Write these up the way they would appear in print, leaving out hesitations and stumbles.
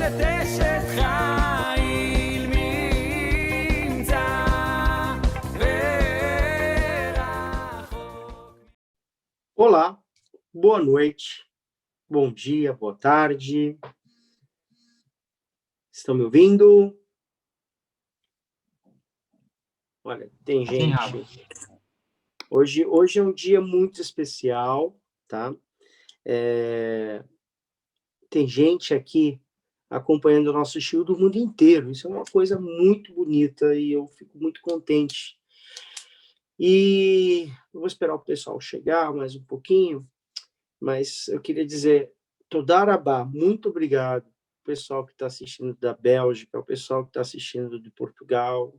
אשת אשת חיל ממצא ורחוק. Olá, boa noite, bom dia, boa tarde. Estão me ouvindo? Olha, tem gente. Hoje é um dia muito especial, tá? Tem gente aqui acompanhando o nosso show do mundo inteiro. Isso é uma coisa muito bonita e eu fico muito contente. E eu vou esperar o pessoal chegar mais um pouquinho, mas eu queria dizer, Toda Rabá, muito obrigado ao pessoal que está assistindo da Bélgica, ao pessoal que está assistindo de Portugal,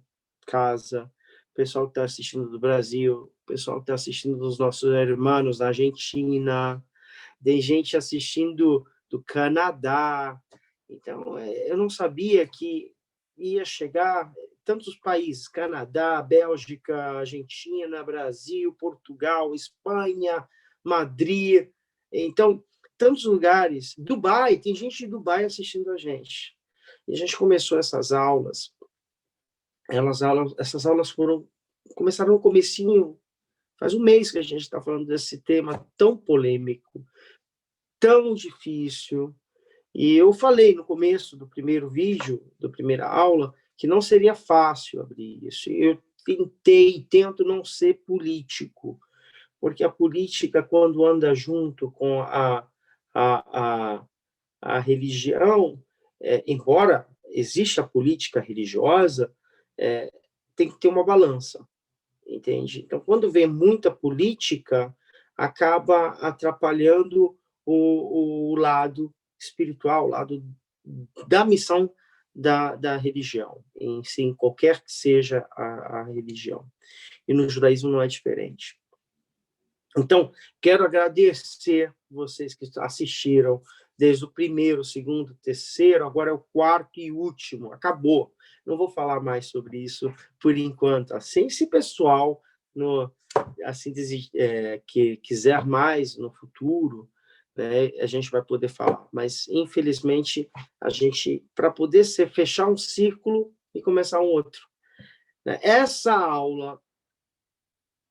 casa, o pessoal que está assistindo do Brasil, o pessoal que está assistindo dos nossos irmãos da Argentina, tem gente assistindo do Canadá. Então, eu não sabia que ia chegar tantos países, Canadá, Bélgica, Argentina, Brasil, Portugal, Espanha, Madrid. Então, tantos lugares. Dubai, tem gente de Dubai assistindo a gente. E a gente começou essas aulas. Essas aulas começaram no comecinho, faz um mês que a gente está falando desse tema tão polêmico, tão difícil. E eu falei no começo do primeiro vídeo, da primeira aula, que não seria fácil abrir isso. Eu tento não ser político, porque a política, quando anda junto com a religião, embora exista a política religiosa, tem que ter uma balança, entende? Então, quando vem muita política, acaba atrapalhando o lado espiritual, o lado da missão da religião, em si, qualquer que seja a religião. E no judaísmo não é diferente. Então, quero agradecer vocês que assistiram desde o primeiro, segundo, terceiro, agora é o quarto e último, acabou. Não vou falar mais sobre isso por enquanto. Assim, se pessoal assim, que quiser mais no futuro, né, a gente vai poder falar. Mas, infelizmente, a gente, para poder fechar um círculo e começar um outro. Né? Essa aula,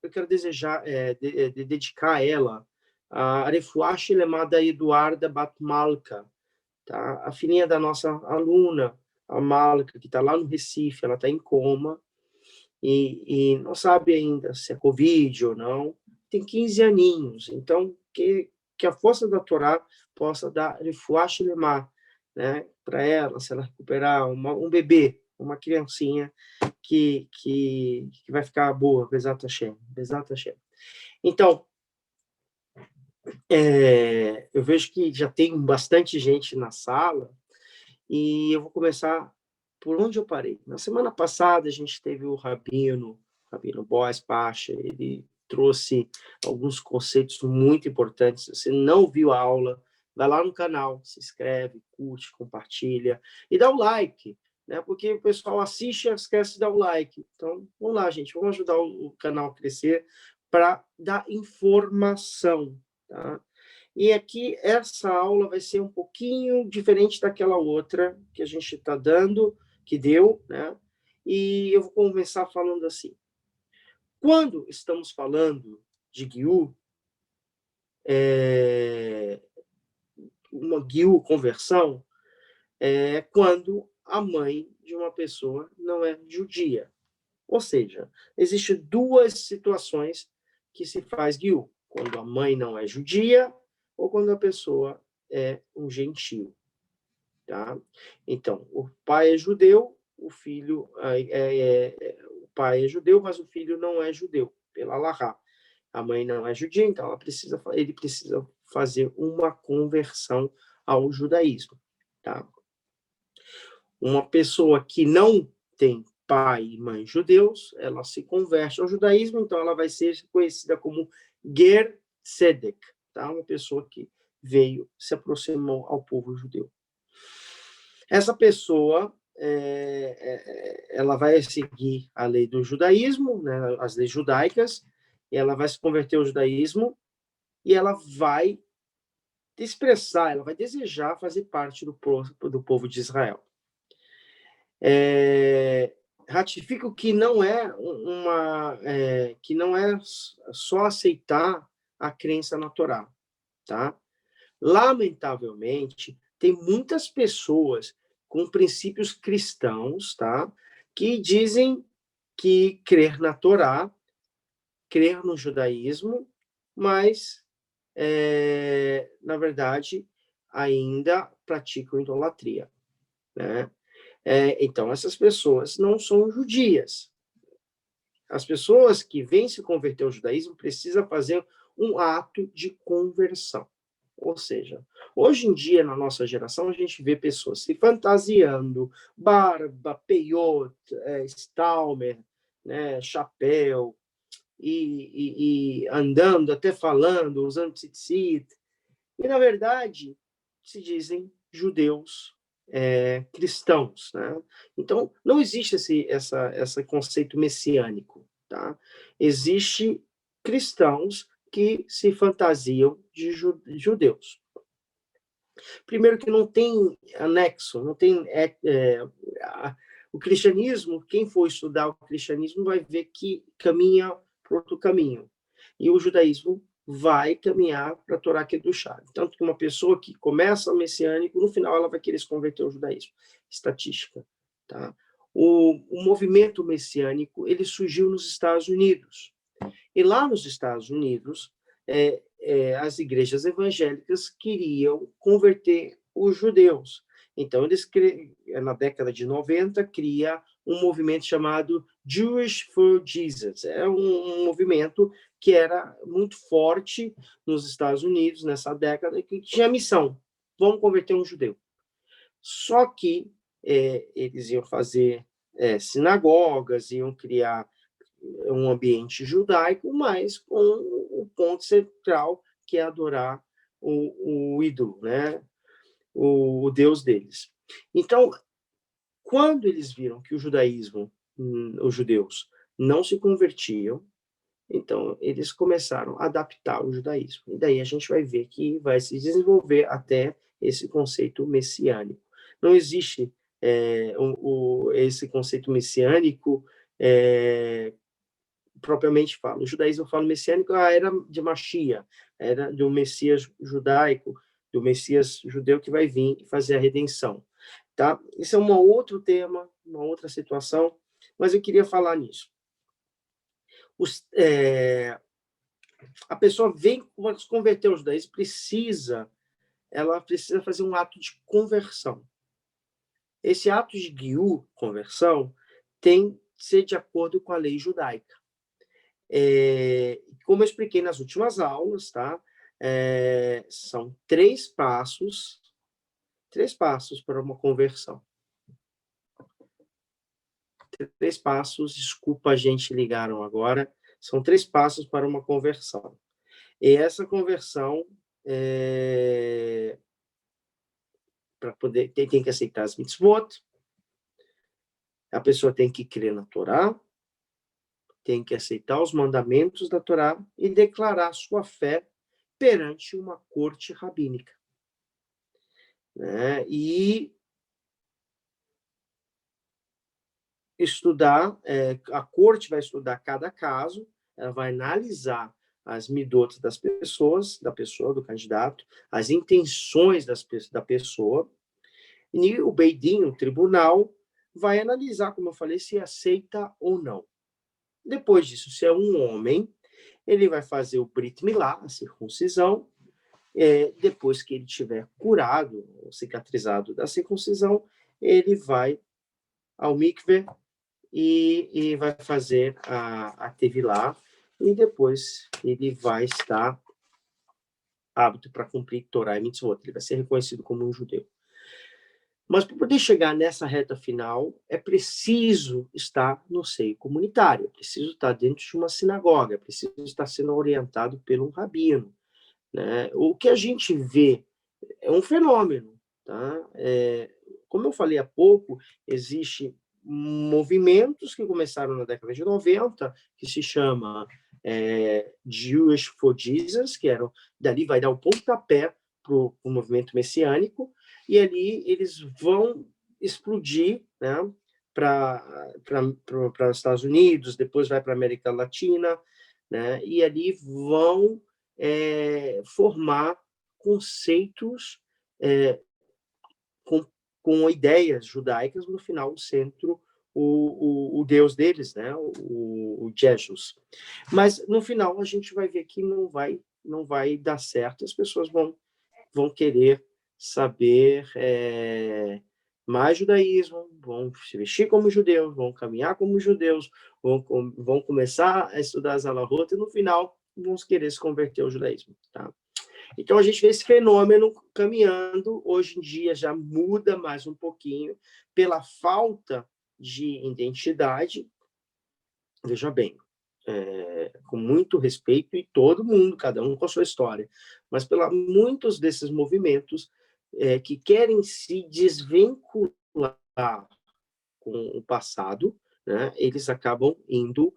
eu quero dedicar ela a Refuah Shelema da Eduarda Batmalka, tá? A filhinha da nossa aluna, a Malka, que está lá no Recife, ela está em coma e não sabe ainda se é Covid ou não, tem 15 aninhos, então que a força da Torá possa dar Refuah Shelema, né, para ela, se ela recuperar um bebê, uma criancinha que vai ficar boa, Bezat Hashem. Então, eu vejo que já tem bastante gente na sala e eu vou começar por onde eu parei. Na semana passada, a gente teve o Rabino Boaz Pacha, ele trouxe alguns conceitos muito importantes. Se você não viu a aula, vai lá no canal, se inscreve, curte, compartilha e dá o like, né? Porque o pessoal assiste e esquece de dar o like. Então, vamos lá, gente, vamos ajudar o canal a crescer para dar informação, tá? E aqui, essa aula vai ser um pouquinho diferente daquela outra que a gente está dando, que deu, né? E eu vou começar falando assim. Quando estamos falando de Giur, uma Giur, conversão, é quando a mãe de uma pessoa não é judia. Ou seja, existem duas situações que se faz Giur. Quando a mãe não é judia ou quando a pessoa é um gentio. Tá? Então, o pai é judeu, o filho o pai é judeu, mas o filho não é judeu, pela Halahá. A mãe não é judia, então ele precisa fazer uma conversão ao judaísmo. Tá? Uma pessoa que não tem pai e mãe judeus, ela se converte ao judaísmo, então ela vai ser conhecida como Ger Tzedek, tá? Uma pessoa que se aproximou ao povo judeu. Essa pessoa, ela vai seguir a lei do judaísmo, né, as leis judaicas, e ela vai se converter ao judaísmo, e ela vai expressar, ela vai desejar fazer parte do povo de Israel. Ratifico que não é que não é só aceitar a crença na Torá, tá? Lamentavelmente, tem muitas pessoas com princípios cristãos, tá? Que dizem que crer na Torá, crer no judaísmo, mas, na verdade, ainda praticam idolatria, né? Então, essas pessoas não são judias. As pessoas que vêm se converter ao judaísmo precisam fazer um ato de conversão. Ou seja, hoje em dia, na nossa geração, a gente vê pessoas se fantasiando, barba, peiot, stalmer, né, chapéu, e andando, até falando, usando tzitzit. E, na verdade, se dizem judeus cristãos, né? Então, não existe esse conceito messiânico, tá? Existe cristãos que se fantasiam de judeus. Primeiro que não tem anexo, não tem o cristianismo, quem for estudar o cristianismo vai ver que caminha para outro caminho. E o judaísmo vai caminhar para a Torá Kedushá. Tanto que uma pessoa que começa o messiânico, no final ela vai querer se converter ao judaísmo. Estatística, tá? O movimento messiânico, ele surgiu nos Estados Unidos. E lá nos Estados Unidos, as igrejas evangélicas queriam converter os judeus. Então, eles, na década de 90, cria um movimento chamado Jewish for Jesus. É um movimento que era muito forte nos Estados Unidos, nessa década, que tinha a missão: vamos converter um judeu. Só que eles iam fazer sinagogas, iam criar um ambiente judaico, mas com o ponto central, que é adorar o ídolo, né? O Deus deles. Então, quando eles viram que o judaísmo, os judeus, não se convertiam, então eles começaram a adaptar o judaísmo. E daí a gente vai ver que vai se desenvolver até esse conceito messiânico. Não existe esse conceito messiânico propriamente fala. O judaísmo fala messiânico, a era de Mashiach, era do Messias judaico, do Messias judeu que vai vir e fazer a redenção. Tá? Isso é um outro tema, uma outra situação, mas eu queria falar nisso. A pessoa vem se converter ao judaísmo, ela precisa fazer um ato de conversão. Esse ato de guiú, conversão, tem que ser de acordo com a lei judaica. Como eu expliquei nas últimas aulas, tá? São 3 passos para uma conversão. 3 passos, desculpa, a gente ligaram agora, são 3 passos para uma conversão. E essa conversão, para poder, tem que aceitar as mitzvot, a pessoa tem que crer na Torá, tem que aceitar os mandamentos da Torá e declarar sua fé perante uma corte rabínica. Né? E estudar, a corte vai estudar cada caso, ela vai analisar as midot da pessoa, do candidato, as intenções da pessoa, e o Beidin, o tribunal, vai analisar, como eu falei, se aceita ou não. Depois disso, se é um homem, ele vai fazer o Brit Milá, a circuncisão. Depois que ele tiver curado, ou cicatrizado da circuncisão, ele vai ao mikveh e vai fazer a tevilá, e depois ele vai estar apto para cumprir Torá e Mitzvot. Ele vai ser reconhecido como um judeu. Mas para poder chegar nessa reta final, é preciso estar no seio comunitário, é preciso estar dentro de uma sinagoga, é preciso estar sendo orientado por um rabino. Né? O que a gente vê é um fenômeno. Tá? Como eu falei há pouco, existem movimentos que começaram na década de 90, que se chama Jewish for Jesus, que dali vai dar o pontapé para o movimento messiânico, e ali eles vão explodir, né, para os Estados Unidos, depois vai para a América Latina, né, e ali vão formar conceitos com, com ideias judaicas, no final, o centro, o Deus deles, né, o Jesus. Mas, no final, a gente vai ver que não vai dar certo, as pessoas vão querer saber mais judaísmo, vão se vestir como judeus, vão caminhar como judeus, vão começar a estudar as alahot e, no final, vão querer se converter ao judaísmo. Tá? Então, a gente vê esse fenômeno caminhando, hoje em dia já muda mais um pouquinho, pela falta de identidade. Veja bem, com muito respeito, e todo mundo, cada um com a sua história, mas muitos desses movimentos que querem se desvincular com o passado, né, eles acabam indo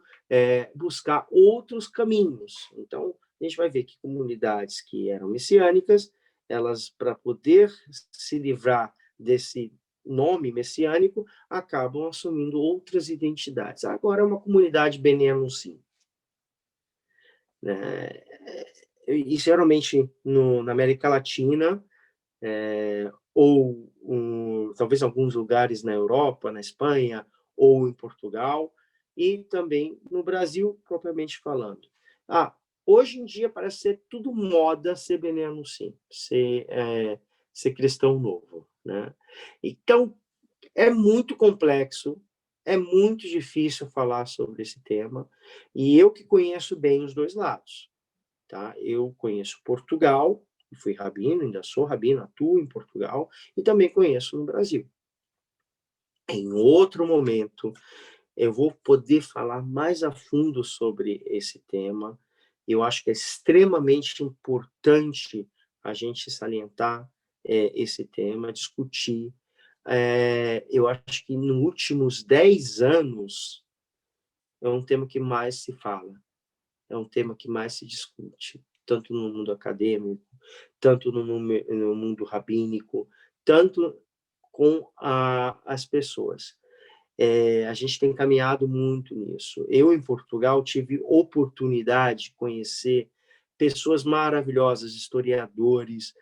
buscar outros caminhos. Então, a gente vai ver que comunidades que eram messiânicas, elas, para poder se livrar desse nome messiânico, acabam assumindo outras identidades. Agora é uma comunidade Bnei Anussim, né? E geralmente na América Latina, ou talvez alguns lugares na Europa, na Espanha, ou em Portugal, e também no Brasil, propriamente falando. Hoje em dia parece ser tudo moda ser Bnei Anussim, ser cristão novo, né? Então, é muito complexo, é muito difícil falar sobre esse tema, e eu que conheço bem os dois lados, tá? Eu conheço Portugal, fui rabino, ainda sou rabino, atuo em Portugal, e também conheço no Brasil. Em outro momento, eu vou poder falar mais a fundo sobre esse tema. Eu acho que é extremamente importante a gente salientar esse tema, discutir. Eu acho que nos últimos 10 anos é um tema que mais se fala, é um tema que mais se discute, tanto no mundo acadêmico, tanto no mundo rabínico, tanto com as pessoas. A gente tem caminhado muito nisso. Eu, em Portugal, tive oportunidade de conhecer pessoas maravilhosas, historiadores,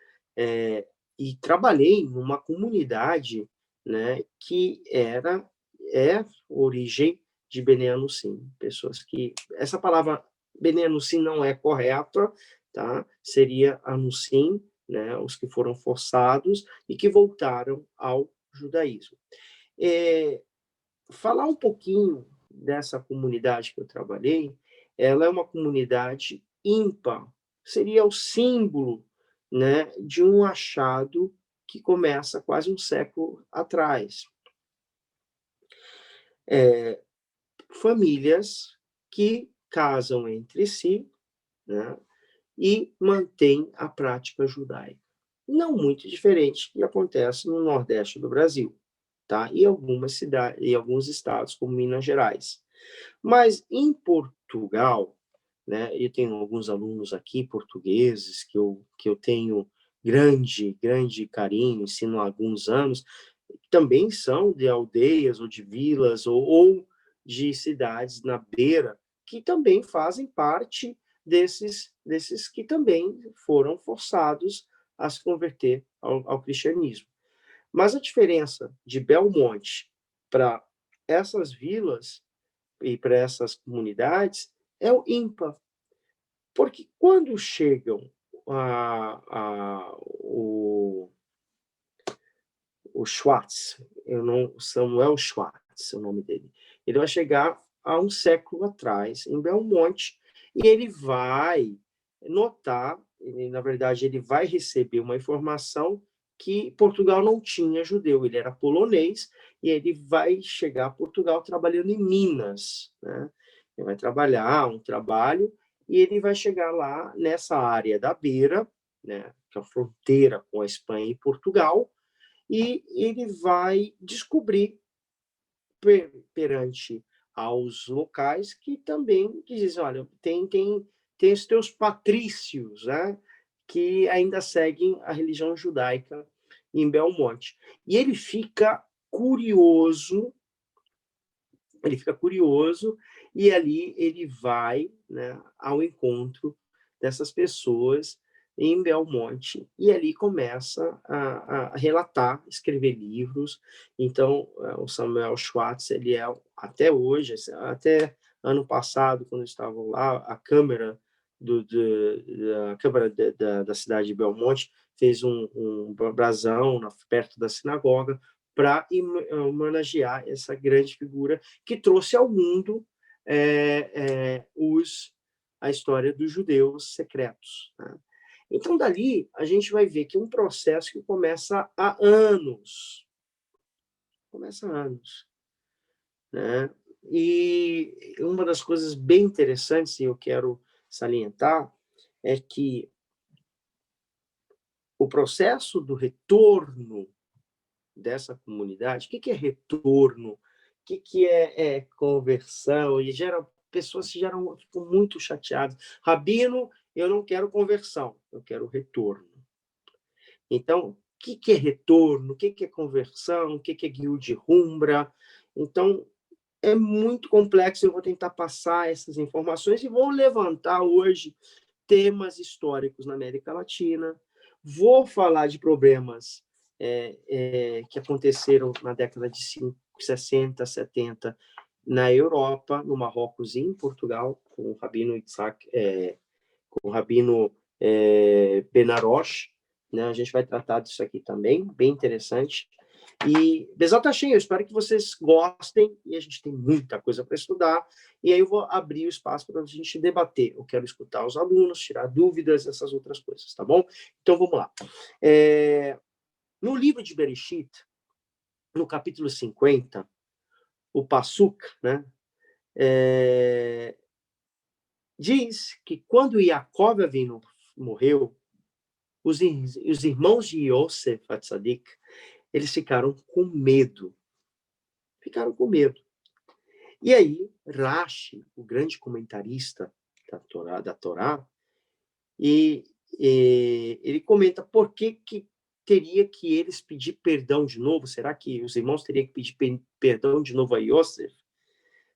e trabalhei numa comunidade, né, que é origem de Bnei Anussim, pessoas que... Essa palavra Bnei Anussim não é correta, tá? Seria Anussim, né, os que foram forçados e que voltaram ao judaísmo. Falar um pouquinho dessa comunidade que eu trabalhei, ela é uma comunidade ímpar, seria o símbolo, né, de um achado que começa quase um século atrás. Famílias que casam entre si, né, e mantêm a prática judaica. Não muito diferente do que acontece no Nordeste do Brasil, tá? E algumas cidades, e alguns estados, como Minas Gerais. Mas em Portugal, né, eu tenho alguns alunos aqui portugueses que eu tenho grande carinho, ensino há alguns anos, também são de aldeias ou de vilas ou de cidades na beira, que também fazem parte desses que também foram forçados a se converter ao cristianismo. Mas a diferença de Belmonte para essas vilas e para essas comunidades é o ímpar. Porque quando chegam o Schwartz, Samuel Schwartz, é o nome dele, ele vai chegar a um século atrás, em Belmonte, e ele vai notar, na verdade, ele vai receber uma informação que Portugal não tinha judeu, ele era polonês, e ele vai chegar a Portugal trabalhando em Minas, né? Ele vai trabalhar um trabalho, e ele vai chegar lá nessa área da beira, né, que é a fronteira com a Espanha e Portugal, e ele vai descobrir perante aos locais que também dizem, olha, tem os teus patrícios, né, que ainda seguem a religião judaica em Belmonte. E ele fica curioso, e ali ele vai, né, ao encontro dessas pessoas em Belmonte, e ali começa a relatar, escrever livros. Então, o Samuel Schwartz, ele é, até hoje, até ano passado, quando estavam lá, a Câmara da cidade de Belmonte fez um brasão perto da sinagoga para homenagear essa grande figura que trouxe ao mundo a história dos judeus secretos, né? Então, dali, a gente vai ver que um processo que começa há anos, né? E uma das coisas bem interessantes, e eu quero salientar, é que o processo do retorno dessa comunidade, o que é retorno? O que é conversão? E pessoas ficam muito chateadas. Rabino, eu não quero conversão, eu quero retorno. Então, o que é retorno? O que é conversão? O que é guiú de rumbra? Então, é muito complexo. Eu vou tentar passar essas informações e vou levantar hoje temas históricos na América Latina. Vou falar de problemas que aconteceram na década de 60, 70 na Europa, no Marrocos e em Portugal, com o Rabino Isaac, com o Rabino Benaroche, né? A gente vai tratar disso aqui também, bem interessante. E, Bezat Hashem, eu espero que vocês gostem, e a gente tem muita coisa para estudar, e aí eu vou abrir o espaço para a gente debater. Eu quero escutar os alunos, tirar dúvidas, essas outras coisas, tá bom? Então, vamos lá. No livro de Bereshit, no capítulo 50, o Passuk, né, diz que quando Yaakov Avinu morreu, os irmãos de Yosef Atzadik, eles ficaram com medo. E aí, Rashi, o grande comentarista da Torá, ele comenta por que teria que eles pedir perdão de novo. Será que os irmãos teriam que pedir perdão de novo a Yosef?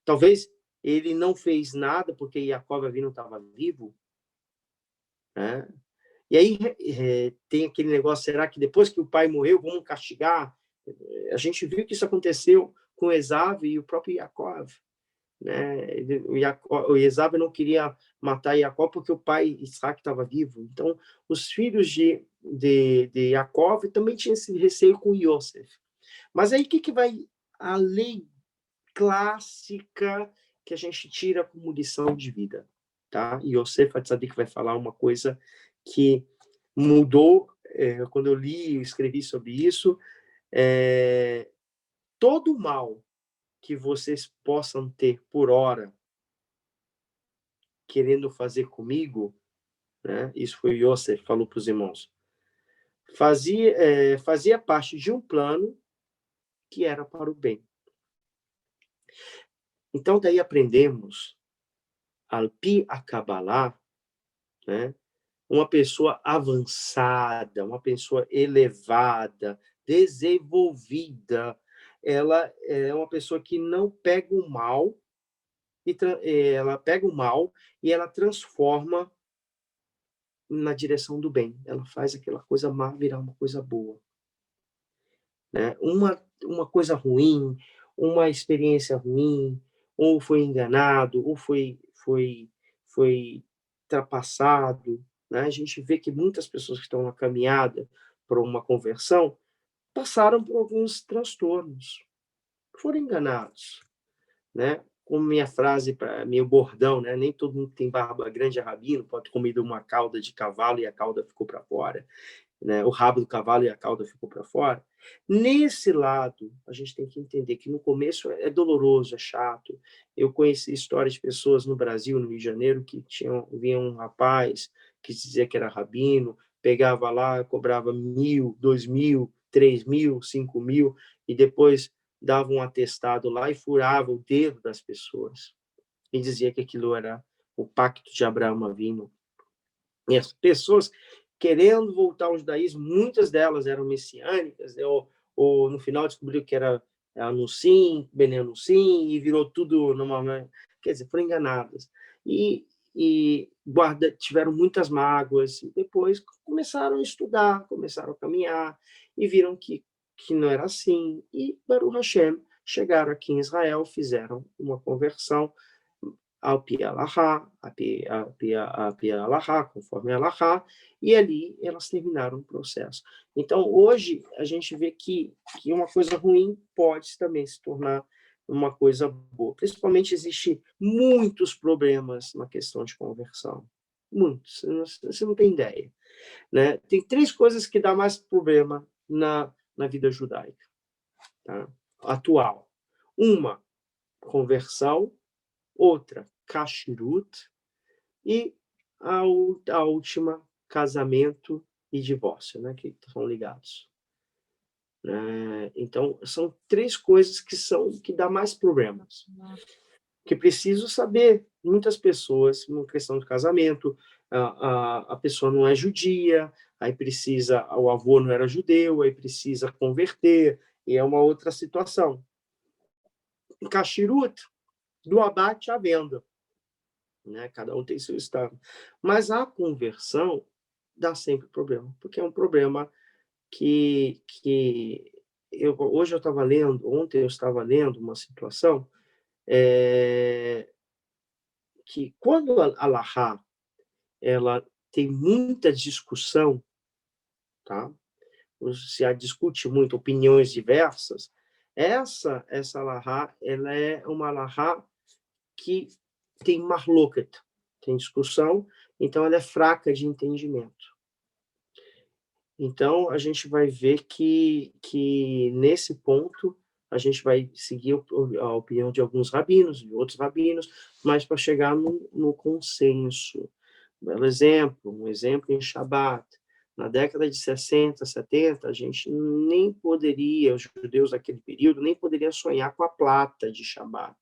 Talvez ele não fez nada porque Yaakov Avinu estava vivo, né? E aí tem aquele negócio, será que depois que o pai morreu, vamos castigar? A gente viu que isso aconteceu com Esav e o próprio Yaakov, né? O Esav não queria matar Yaakov porque o pai Isaac estava vivo. Então, os filhos de Yaakov também tinham esse receio com Yosef. Mas aí, o que vai a lei clássica que a gente tira como lição de vida, tá? E Yosef Atzadik vai falar uma coisa que mudou quando eu li e escrevi sobre isso. Todo mal que vocês possam ter por hora querendo fazer comigo, né? Isso foi Yosef falou para os irmãos. Fazia parte de um plano que era para o bem. Então, daí aprendemos, Alpi a Kabbalah, né? Uma pessoa avançada, uma pessoa elevada, desenvolvida, ela é uma pessoa que não pega o mal, ela pega o mal e ela transforma na direção do bem. Ela faz aquela coisa má virar uma coisa boa, né? Uma coisa ruim, uma experiência ruim, ou foi enganado, ou foi ultrapassado, né? A gente vê que muitas pessoas que estão na caminhada para uma conversão passaram por alguns transtornos, foram enganados, né? Como minha frase, meu bordão, né? Nem todo mundo que tem barba grande é rabino, pode comer uma cauda de cavalo e a cauda ficou para fora, né? O rabo do cavalo e a cauda ficou para fora. Nesse lado, a gente tem que entender que no começo é doloroso, é chato. Eu conheci histórias de pessoas no Brasil, no Rio de Janeiro, que vinha um rapaz que dizia que era rabino, pegava lá, cobrava 1.000, 2.000, 3.000, 5.000, e depois dava um atestado lá e furava o dedo das pessoas. E dizia que aquilo era o pacto de Abraão Avinu. E as pessoas querendo voltar ao judaísmo, muitas delas eram messiânicas, ou no final descobriu que era Anussim, Bene Anussim, e virou tudo numa... Quer dizer, foram enganadas. E tiveram muitas mágoas, e depois começaram a estudar, começaram a caminhar, e viram que não era assim, e Baruch Hashem, chegaram aqui em Israel, fizeram uma conversão ao Pi Alahá, a Pi Alahá, conforme Alahá, e ali elas terminaram o processo. Então, hoje, a gente vê que uma coisa ruim pode também se tornar uma coisa boa. Principalmente, existem muitos problemas na questão de conversão. Muitos. Você não tem ideia. Né? Tem 3 coisas que dá mais problema na vida judaica, tá? Atual. Uma, conversão. Outra, kashrut, e a última, casamento e divórcio, né, que são ligados. Então, são 3 coisas que dá mais problemas. Que preciso saber. Muitas pessoas, uma questão de casamento, a pessoa não é judia, aí precisa, o avô não era judeu, aí precisa converter, e é uma outra situação. Kashrut, do abate à venda. Né? Cada um tem seu estado. Mas a conversão dá sempre problema, porque é um problema que hoje eu estava lendo, ontem eu estava lendo uma situação que quando a Alahá ela tem muita discussão, tá? Se discute muito, opiniões diversas, essa Alahá, ela é uma Alahá que tem marloket, tem discussão, então ela é fraca de entendimento. Então, a gente vai ver que nesse ponto, a gente vai seguir a opinião de alguns rabinos, de outros rabinos, mas para chegar no consenso. Um exemplo em Shabat. Na década de 60, 70, a gente nem poderia, os judeus daquele período, nem poderia sonhar com a plata de Shabat.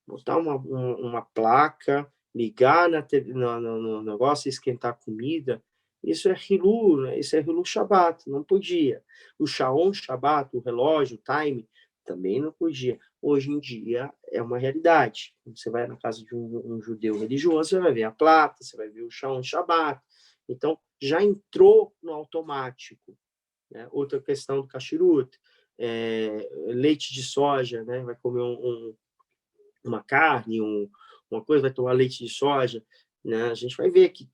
Botar uma placa, ligar no negócio, esquentar comida, isso é Hilu, né? Isso é Hilu Shabbat, não podia. O Shaon Shabbat, o relógio, o time, também não podia. Hoje em dia é uma realidade. Quando você vai na casa de um judeu religioso, você vai ver a plata, você vai ver o Shaon Shabbat. Então, já entrou no automático. Né? Outra questão do kashrut, leite de soja, né? Vai comer uma carne, uma coisa, vai tomar leite de soja, né? A gente vai ver que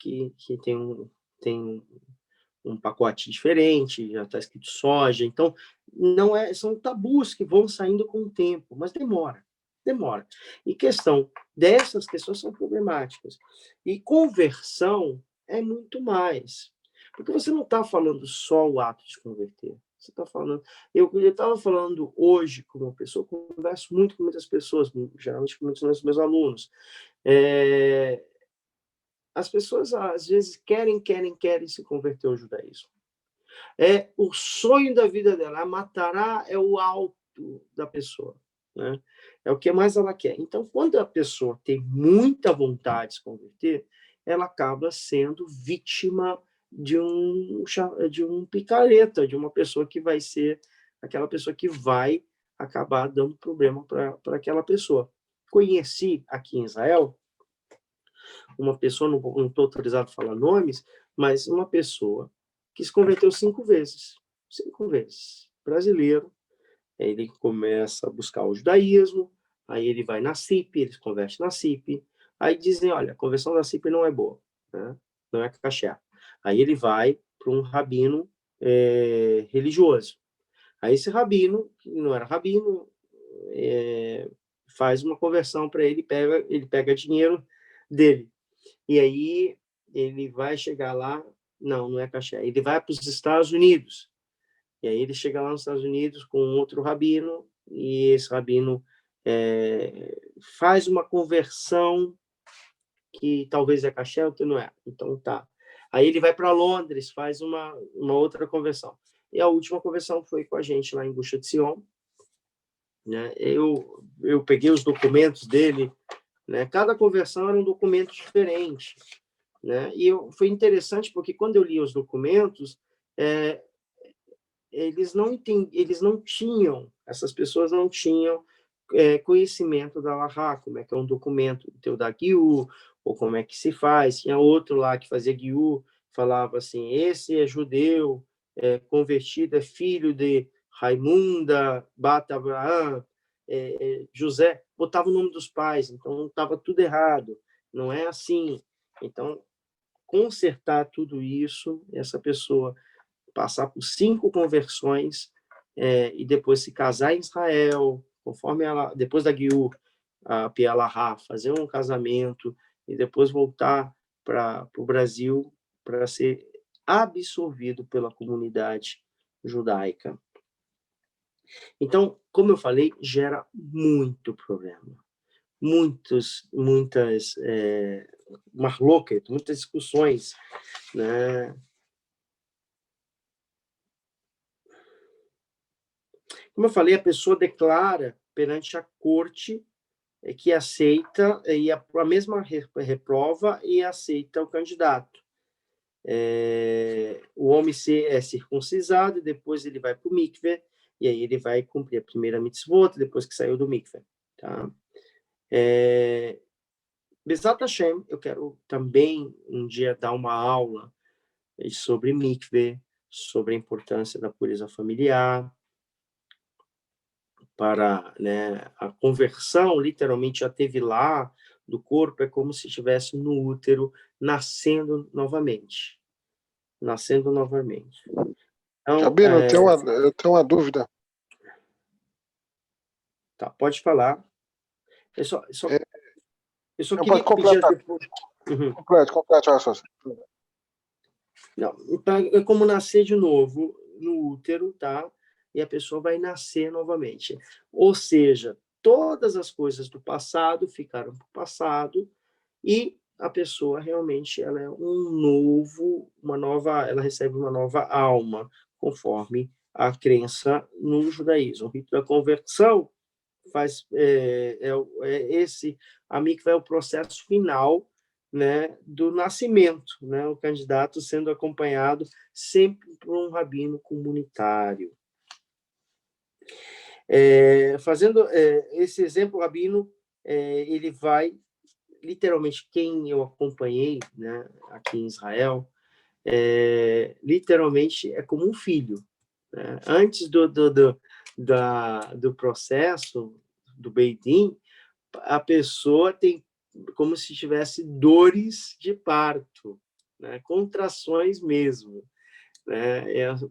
tem um pacote diferente, já está escrito soja. Então, são tabus que vão saindo com o tempo, mas demora. E dessas questões são problemáticas. E conversão é muito mais. Porque você não está falando só o ato de converter. Você está falando... Eu estava falando hoje com uma pessoa, converso muito com muitas pessoas, geralmente com muitos dos meus alunos. As pessoas, às vezes, querem se converter ao judaísmo. É o sonho da vida dela. A matará é o alto da pessoa. Né? É o que mais ela quer. Então, quando a pessoa tem muita vontade de se converter, ela acaba sendo vítima de um picareta, de uma pessoa que vai ser aquela pessoa que vai acabar dando problema para aquela pessoa. Conheci aqui em Israel uma pessoa, não estou autorizado a falar nomes, mas uma pessoa que se converteu 5 vezes. 5 vezes. Brasileiro. Aí ele começa a buscar o judaísmo, aí ele vai na CIP, ele se converte na CIP, aí dizem, olha, a conversão da CIP não é boa, né? Não é caché. Aí ele vai para um rabino religioso. Aí esse rabino, que não era rabino, faz uma conversão para ele, ele pega dinheiro dele. E aí ele vai chegar lá, não é caché, ele vai para os Estados Unidos. E aí ele chega lá nos Estados Unidos com outro rabino, e esse rabino faz uma conversão que talvez é caché, outro não é. Então tá. Aí ele vai para Londres, faz uma outra conversão. E a última conversão foi com a gente lá em Gush Etzion. Né? Eu peguei os documentos dele, né? Cada conversão era um documento diferente. né? E foi interessante porque quando eu li os documentos, eles não tinham, essas pessoas não tinham conhecimento da Lahá, como é que é um documento teu da GIU, ou como é que se faz. Tinha outro lá que fazia GIU, falava assim, esse é judeu, convertido, é filho de Raimunda, Bata Abraham, José, botava o nome dos pais, então estava tudo errado, não é assim. Então, consertar tudo isso, essa pessoa passar por 5 conversões e depois se casar em Israel, conforme ela, depois da Giur, a Pia Lahá, fazer um casamento e depois voltar para o Brasil para ser absorvido pela comunidade judaica. Então, como eu falei, gera muito problema. Muitas marloquet, muitas discussões, né? Como eu falei, a pessoa declara perante a corte que aceita, e a mesma reprova e aceita o candidato. O homem é circuncisado, e depois ele vai para o mikveh, e aí ele vai cumprir a primeira mitzvot, depois que saiu do mikveh. Tá? Bezat Hashem, eu quero também um dia dar uma aula sobre mikveh, sobre a importância da pureza familiar, para, né, a conversão, literalmente, já teve lá do corpo, é como se estivesse no útero, nascendo novamente. Nascendo novamente. Então, Rabino, eu tenho uma dúvida. tá, pode falar. Eu só Não, queria pode pedir completar. depois. Uhum. Complete o raciocínio. Não, então, é como nascer de novo no útero, tá? E a pessoa vai nascer novamente. Ou seja, todas as coisas do passado ficaram para o passado e a pessoa realmente ela é ela recebe uma nova alma, conforme a crença no judaísmo. O rito da conversão faz a mikvah é o processo final, né, do nascimento, né, o candidato sendo acompanhado sempre por um rabino comunitário. Fazendo esse exemplo, o rabino ele vai literalmente, quem eu acompanhei, né, aqui em Israel, literalmente é como um filho, né? Antes do processo do Beit Din, a pessoa tem como se tivesse dores de parto, né? Contrações mesmo, né?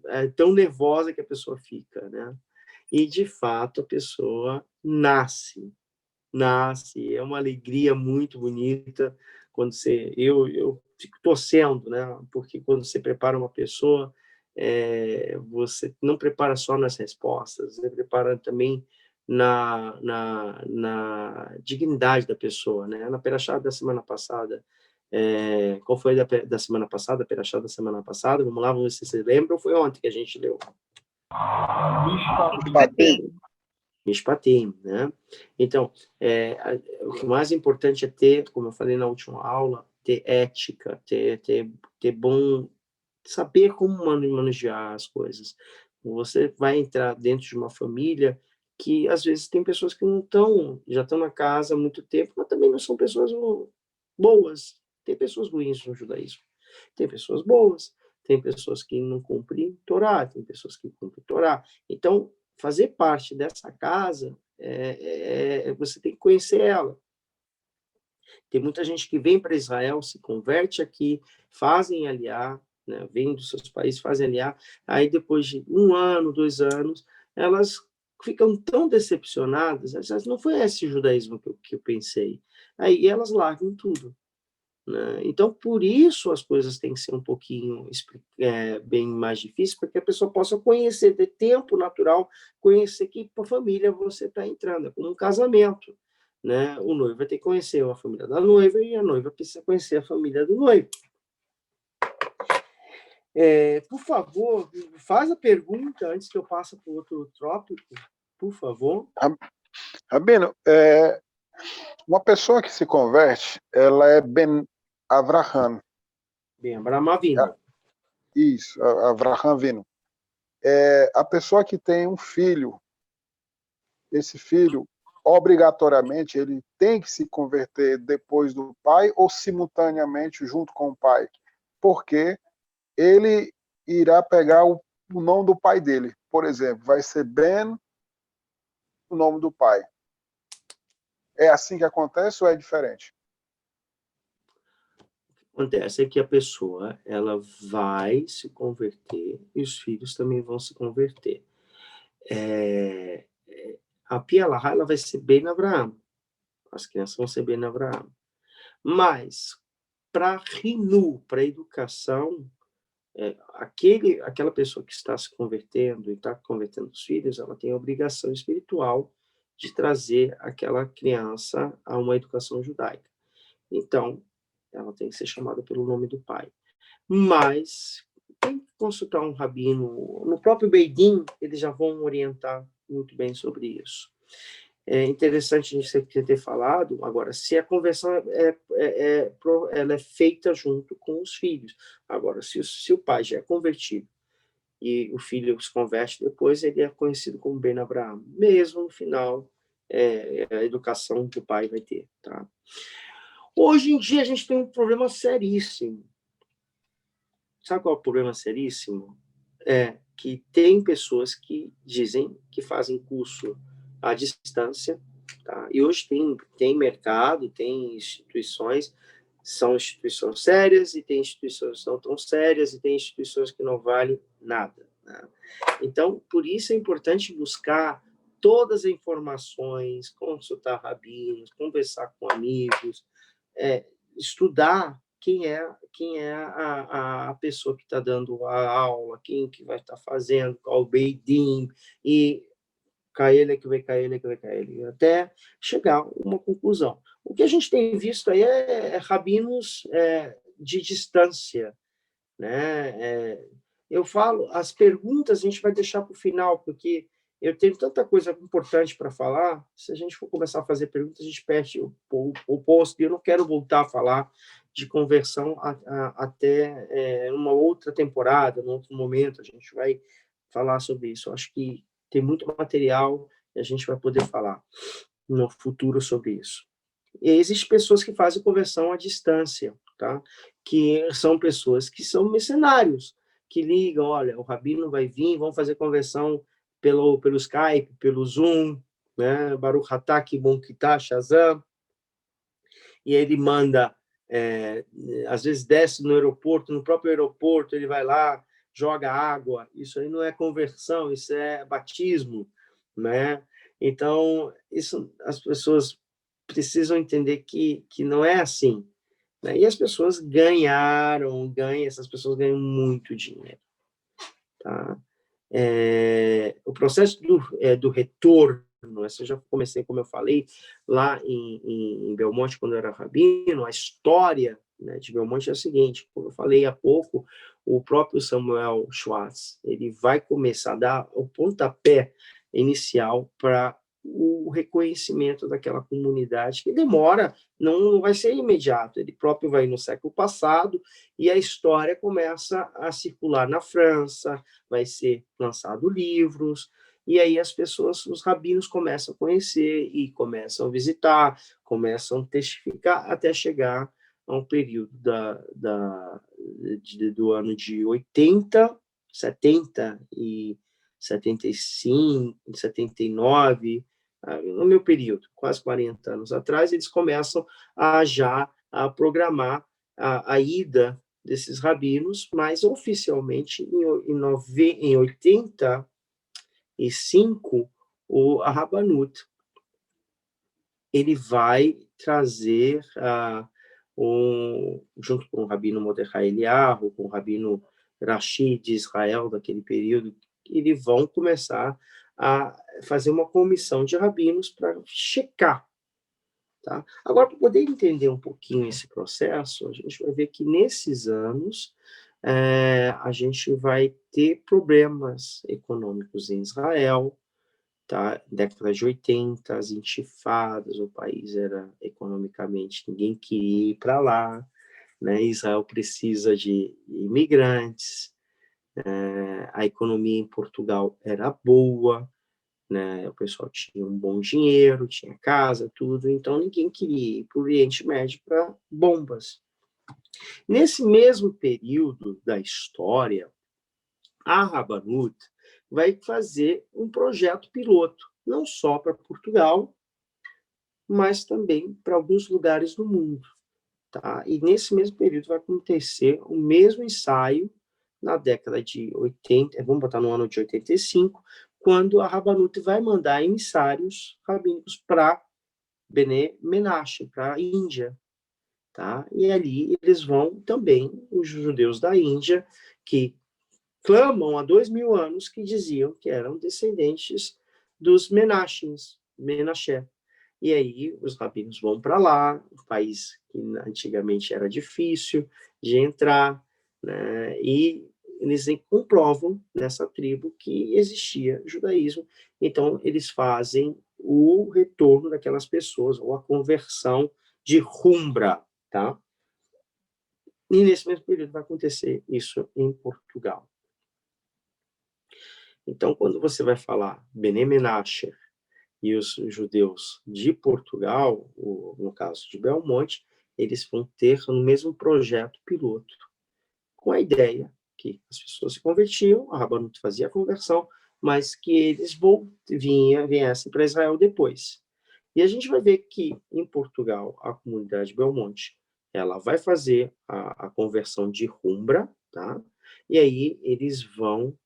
É tão nervosa que a pessoa fica, né? E de fato a pessoa nasce, é uma alegria muito bonita quando eu fico torcendo, né? Porque quando você prepara uma pessoa, você não prepara só nas respostas, você prepara também na dignidade da pessoa, né? Na Perashá da semana passada, qual foi da semana passada? A Perashá da semana passada, vamos lá, vamos ver se você lembra, ou foi ontem que a gente leu? Mishpatim, né? Então, o que mais importante é ter, como eu falei na última aula, ter ética, ter bom, saber como manejar as coisas. Você vai entrar dentro de uma família que, às vezes, tem pessoas que não estão, já estão na casa há muito tempo, mas também não são pessoas boas. Tem pessoas ruins no judaísmo. Tem pessoas boas, tem pessoas que não cumprem Torá, tem pessoas que cumprem Torá. Então, fazer parte dessa casa, você tem que conhecer ela. Tem muita gente que vem para Israel, se converte aqui, fazem aliá, né, vêm dos seus países, fazem aliá, aí depois de 1 ano, 2 anos, elas ficam tão decepcionadas, elas, não foi esse judaísmo que eu pensei. Aí elas largam tudo. Né? Então, por isso as coisas têm que ser um pouquinho bem mais difíceis, para que a pessoa possa conhecer, ter tempo natural, conhecer que família você está entrando, é como um casamento. Né? O noivo vai ter que conhecer a família da noiva e a noiva precisa conhecer a família do noivo. Por favor, faz a pergunta antes que eu passe para o outro tópico, por favor. Rabino, uma pessoa que se converte, ela é Ben Avraham, Ben Avraham Avinu. Isso, Avraham Avinu. A pessoa que tem um filho, esse filho, obrigatoriamente, ele tem que se converter depois do pai ou simultaneamente junto com o pai? Porque ele irá pegar o nome do pai dele. Por exemplo, vai ser Ben, o nome do pai. É assim que acontece ou é diferente? Acontece é que a pessoa ela vai se converter e os filhos também vão se converter. A Pia Lahá, ela vai ser Ben Avraham. As crianças vão ser Ben Avraham. Mas, para Rinu, para educação, aquela pessoa que está se convertendo e está convertendo os filhos, ela tem a obrigação espiritual de trazer aquela criança a uma educação judaica. Então, ela tem que ser chamada pelo nome do pai. Mas tem que consultar um rabino. No próprio Beidim, eles já vão orientar muito bem sobre isso. É interessante a gente ter falado, agora, se a conversão ela é feita junto com os filhos. Agora, se o pai já é convertido e o filho se converte depois, ele é conhecido como Ben Avraham. Mesmo no final, a educação que o pai vai ter. Tá? Hoje em dia, a gente tem um problema seríssimo. Sabe qual é o problema seríssimo? É que tem pessoas que dizem que fazem curso à distância, tá? E hoje tem mercado, tem instituições, são instituições sérias e tem instituições não tão sérias e tem instituições que não valem nada, né? Então, por isso é importante buscar todas as informações, consultar rabinos, conversar com amigos, estudar quem é a pessoa que está dando a aula, quem que vai estar fazendo, qual o Beidim, e até chegar a uma conclusão. O que a gente tem visto aí é rabinos de distância, né? Eu falo, as perguntas a gente vai deixar para o final, porque eu tenho tanta coisa importante para falar, se a gente for começar a fazer perguntas, a gente perde o posto, e eu não quero voltar a falar de conversão até uma outra temporada, num outro momento, a gente vai falar sobre isso. Eu acho que tem muito material e a gente vai poder falar no futuro sobre isso. E existem pessoas que fazem conversão à distância, tá? Que são pessoas que são mercenários, que ligam, olha, o rabino vai vir, vão fazer conversão pelo Skype, pelo Zoom, né? Baruch Atah Kibon Kitah Shazam, e ele manda, às vezes desce no aeroporto, no próprio aeroporto, ele vai lá, joga água. Isso aí não é conversão, isso é batismo, né? Então, isso as pessoas precisam entender que não é assim, né? E as pessoas essas pessoas ganham muito dinheiro, tá? O processo do retorno, essa eu já comecei, como eu falei, lá em Belmonte, quando eu era rabino, a história, né, de Belmonte é a seguinte, como eu falei há pouco, o próprio Samuel Schwartz, ele vai começar a dar o pontapé inicial para o reconhecimento daquela comunidade, que demora, não vai ser imediato, ele próprio vai no século passado, e a história começa a circular na França, vai ser lançado livros, e aí as pessoas, os rabinos começam a conhecer e começam a visitar, começam a testificar, até chegar a um período do ano de 80, 70 e 75, 79, no meu período, quase 40 anos atrás, eles começam a programar a ida desses rabinos, mas oficialmente em 85, a Rabanut ele vai trazer, junto com o rabino Mordecai Eliyahu, com o rabino Rashi de Israel daquele período, eles vão começar a fazer uma comissão de rabinos para checar. Tá? Agora, para poder entender um pouquinho esse processo, a gente vai ver que nesses anos a gente vai ter problemas econômicos em Israel, tá? Década de 80, as intifadas, o país era economicamente, ninguém queria ir para lá, né? Israel precisa de imigrantes, a economia em Portugal era boa, né? O pessoal tinha um bom dinheiro, tinha casa, tudo, então ninguém queria ir para o Oriente Médio para bombas. Nesse mesmo período da história, a Rabanut vai fazer um projeto piloto, não só para Portugal, mas também para alguns lugares do mundo. Tá? E nesse mesmo período vai acontecer o mesmo ensaio na década de 80, vamos botar no ano de 85, quando a Rabanut vai mandar emissários rabínicos para Bené Menashe, para a Índia. Tá? E ali eles vão também, os judeus da Índia, que clamam há 2000 anos, que diziam que eram descendentes dos Menashe. E aí os rabinos vão para lá, um país que antigamente era difícil de entrar, né? E eles comprovam nessa tribo que existia judaísmo. Então eles fazem o retorno daquelas pessoas, ou a conversão de Humbra, tá? E nesse mesmo período vai acontecer isso em Portugal. Então, quando você vai falar Bené Menashe e os judeus de Portugal, no caso de Belmonte, eles vão ter o mesmo projeto piloto, com a ideia que as pessoas se convertiam, a Rabanut fazia a conversão, mas que eles viessem para Israel depois. E a gente vai ver que, em Portugal, a comunidade Belmonte, ela vai fazer a conversão de Humbra, tá? E aí eles vão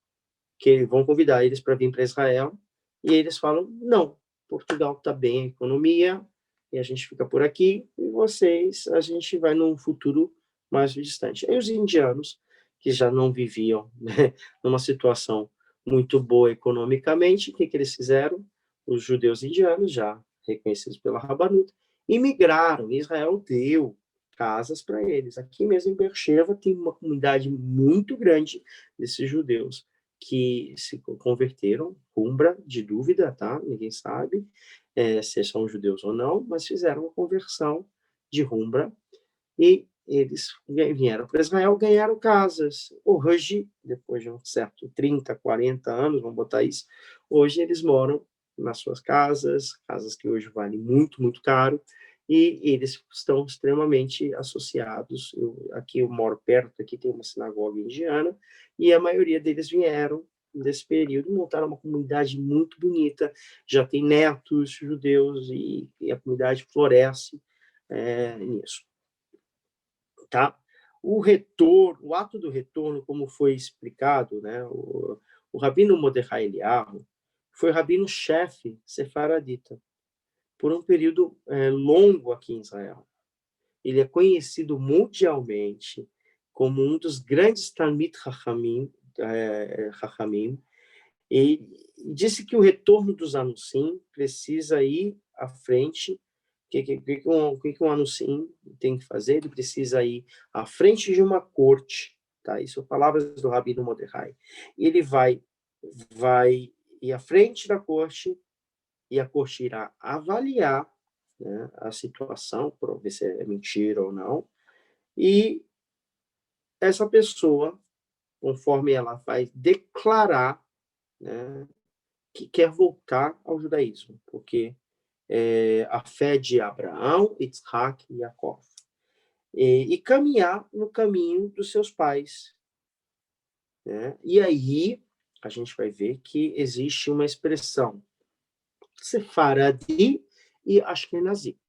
convidar eles para vir para Israel, e eles falam, não, Portugal está bem a economia, e a gente fica por aqui, e vocês, a gente vai num futuro mais distante. Aí os indianos, que já não viviam, né, numa situação muito boa economicamente, o que eles fizeram? Os judeus indianos, já reconhecidos pela Rabanut, imigraram. Israel deu casas para eles. Aqui mesmo em Beersheba tem uma comunidade muito grande desses judeus que se converteram, Umbra, de dúvida, tá? Ninguém sabe se são judeus ou não, mas fizeram a conversão de Umbra e eles vieram para Israel, ganharam casas. Hoje, depois de um certo 30, 40 anos, vamos botar isso, hoje eles moram nas suas casas que hoje valem muito, muito caro, e eles estão extremamente associados. Aqui eu moro perto, aqui tem uma sinagoga indiana, e a maioria deles vieram nesse período e montaram uma comunidade muito bonita, já tem netos judeus, e a comunidade floresce nisso. Tá? O ato do retorno, como foi explicado, né, o rabino Mordechai Eliyahu foi rabino-chefe sefaradita por um período longo aqui em Israel. Ele é conhecido mundialmente como um dos grandes Talmid Chachamim, e disse que o retorno dos Anusim precisa ir à frente. O que um Anusim tem que fazer? Ele precisa ir à frente de uma corte, tá? Isso são palavras do Rabino Mordechai. Ele vai ir à frente da corte, e a corte irá avaliar, né, a situação, para ver se é mentira ou não, e essa pessoa, conforme ela vai declarar, né, que quer voltar ao judaísmo, porque a fé de Abraão, Isaac e Jacó, e caminhar no caminho dos seus pais, né? E aí a gente vai ver que existe uma expressão Sefaradi e Ashkenazi.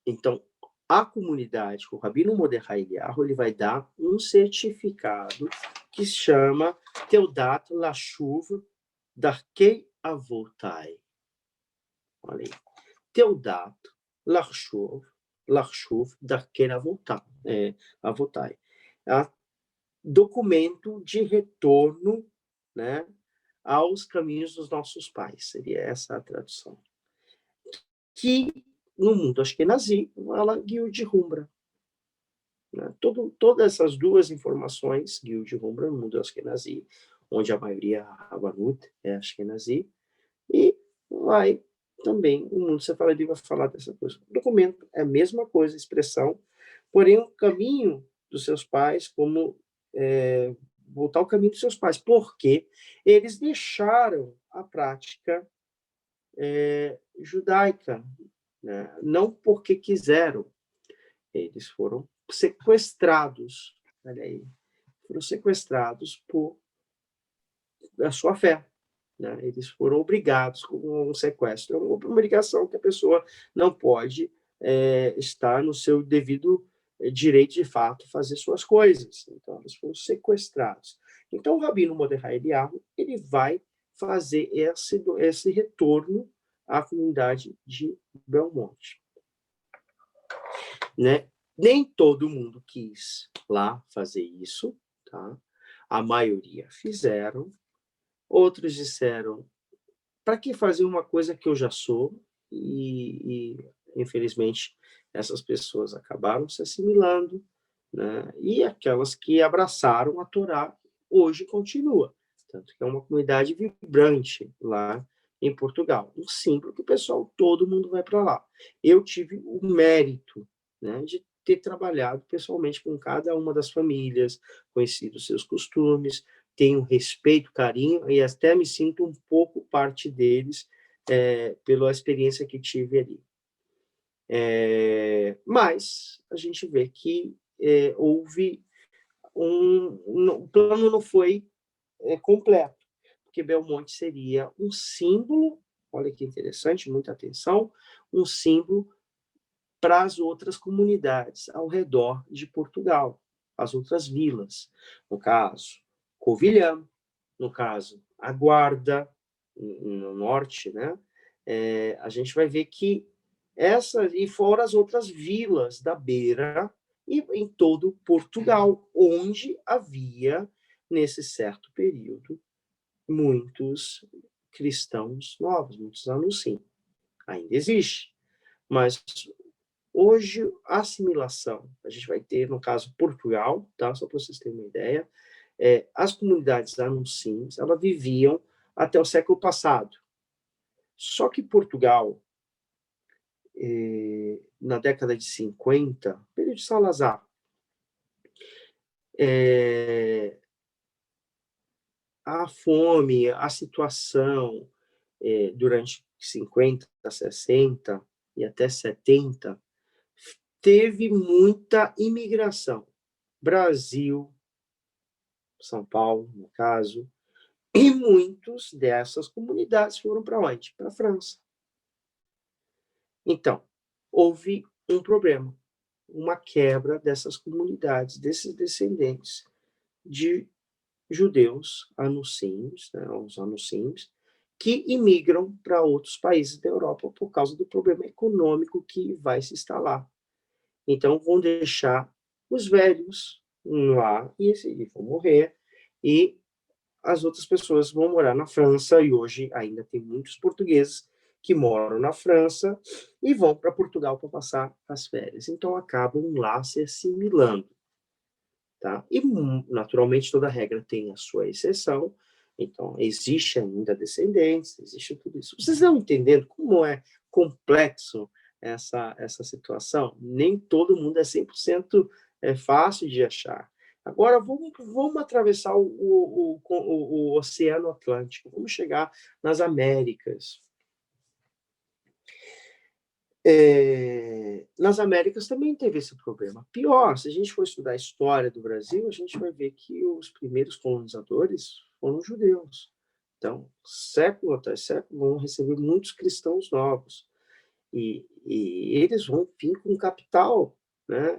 Então, a comunidade, o Rabino Mordechai Eliyahu, ele vai dar um certificado que se chama Teudat Lashuv Darkei Avotai. Olha aí. Teudat Lashuv Darkei Avotai. Documento de retorno, né, aos caminhos dos nossos pais. Seria essa a tradução. Que no mundo Ashkenazi, ela guiou de Humbra. Né? Todas essas duas informações, guiou de Humbra no mundo Ashkenazi, onde a maioria, a Rabanut, é Ashkenazi, e vai também, o mundo Sefaradi vai falar dessa coisa. O documento é a mesma coisa, expressão, porém o caminho dos seus pais, como voltar ao caminho dos seus pais, porque eles deixaram a prática judaica, né? Não porque quiseram, eles foram sequestrados, olha aí, foram sequestrados por a sua fé, né? Eles foram obrigados com um sequestro, é uma obrigação que a pessoa não pode estar no seu devido direito de fato fazer suas coisas. Então eles foram sequestrados. Então o Rabino Mordecai Eliyahu, ele vai fazer esse retorno à comunidade de Belmonte, né? Nem todo mundo quis lá fazer isso, tá? A maioria fizeram. Outros disseram, para que fazer uma coisa que eu já sou? E infelizmente, essas pessoas acabaram se assimilando, né? E aquelas que abraçaram a Torá, hoje continua. Tanto que é uma comunidade vibrante lá em Portugal. Um símbolo que o pessoal, todo mundo vai para lá. Eu tive o mérito, né, de ter trabalhado pessoalmente com cada uma das famílias, conhecido seus costumes, tenho respeito, carinho e até me sinto um pouco parte deles pela experiência que tive ali. Mas a gente vê que houve o plano não foi completo, porque Belmonte seria um símbolo, olha que interessante, muita atenção, um símbolo para as outras comunidades ao redor de Portugal, as outras vilas, no caso, Covilhã, no caso, a Guarda, no norte, né? A gente vai ver que e fora as outras vilas da beira e em todo Portugal, onde havia, nesse certo período, muitos cristãos novos, muitos anunciam. Ainda existe, mas hoje a assimilação, a gente vai ter, no caso, Portugal, tá? Só para vocês terem uma ideia, as comunidades anunciantes, elas viviam até o século passado. Só que Portugal, na década de 50, período de Salazar, a fome, a situação durante 50, 60 e até 70, teve muita imigração. Brasil, São Paulo, no caso, e muitos dessas comunidades foram para onde? Para a França. Então, houve um problema, uma quebra dessas comunidades, desses descendentes de judeus anuncínios, né, os anuncínios, que imigram para outros países da Europa por causa do problema econômico que vai se instalar. Então, vão deixar os velhos lá e vão morrer, e as outras pessoas vão morar na França, e hoje ainda tem muitos portugueses que moram na França e vão para Portugal para passar as férias. Então, acabam lá se assimilando. Tá? E, naturalmente, toda regra tem a sua exceção. Então, existe ainda descendentes, existe tudo isso. Vocês estão entendendo como é complexo essa situação? Nem todo mundo é 100% fácil de achar. Agora, vamos atravessar o Oceano Atlântico, vamos chegar nas Américas. Nas Américas também teve esse problema. Pior, se a gente for estudar a história do Brasil, a gente vai ver que os primeiros colonizadores foram judeus. Então, século até século, vão receber muitos cristãos novos. E eles vão vir com capital, né?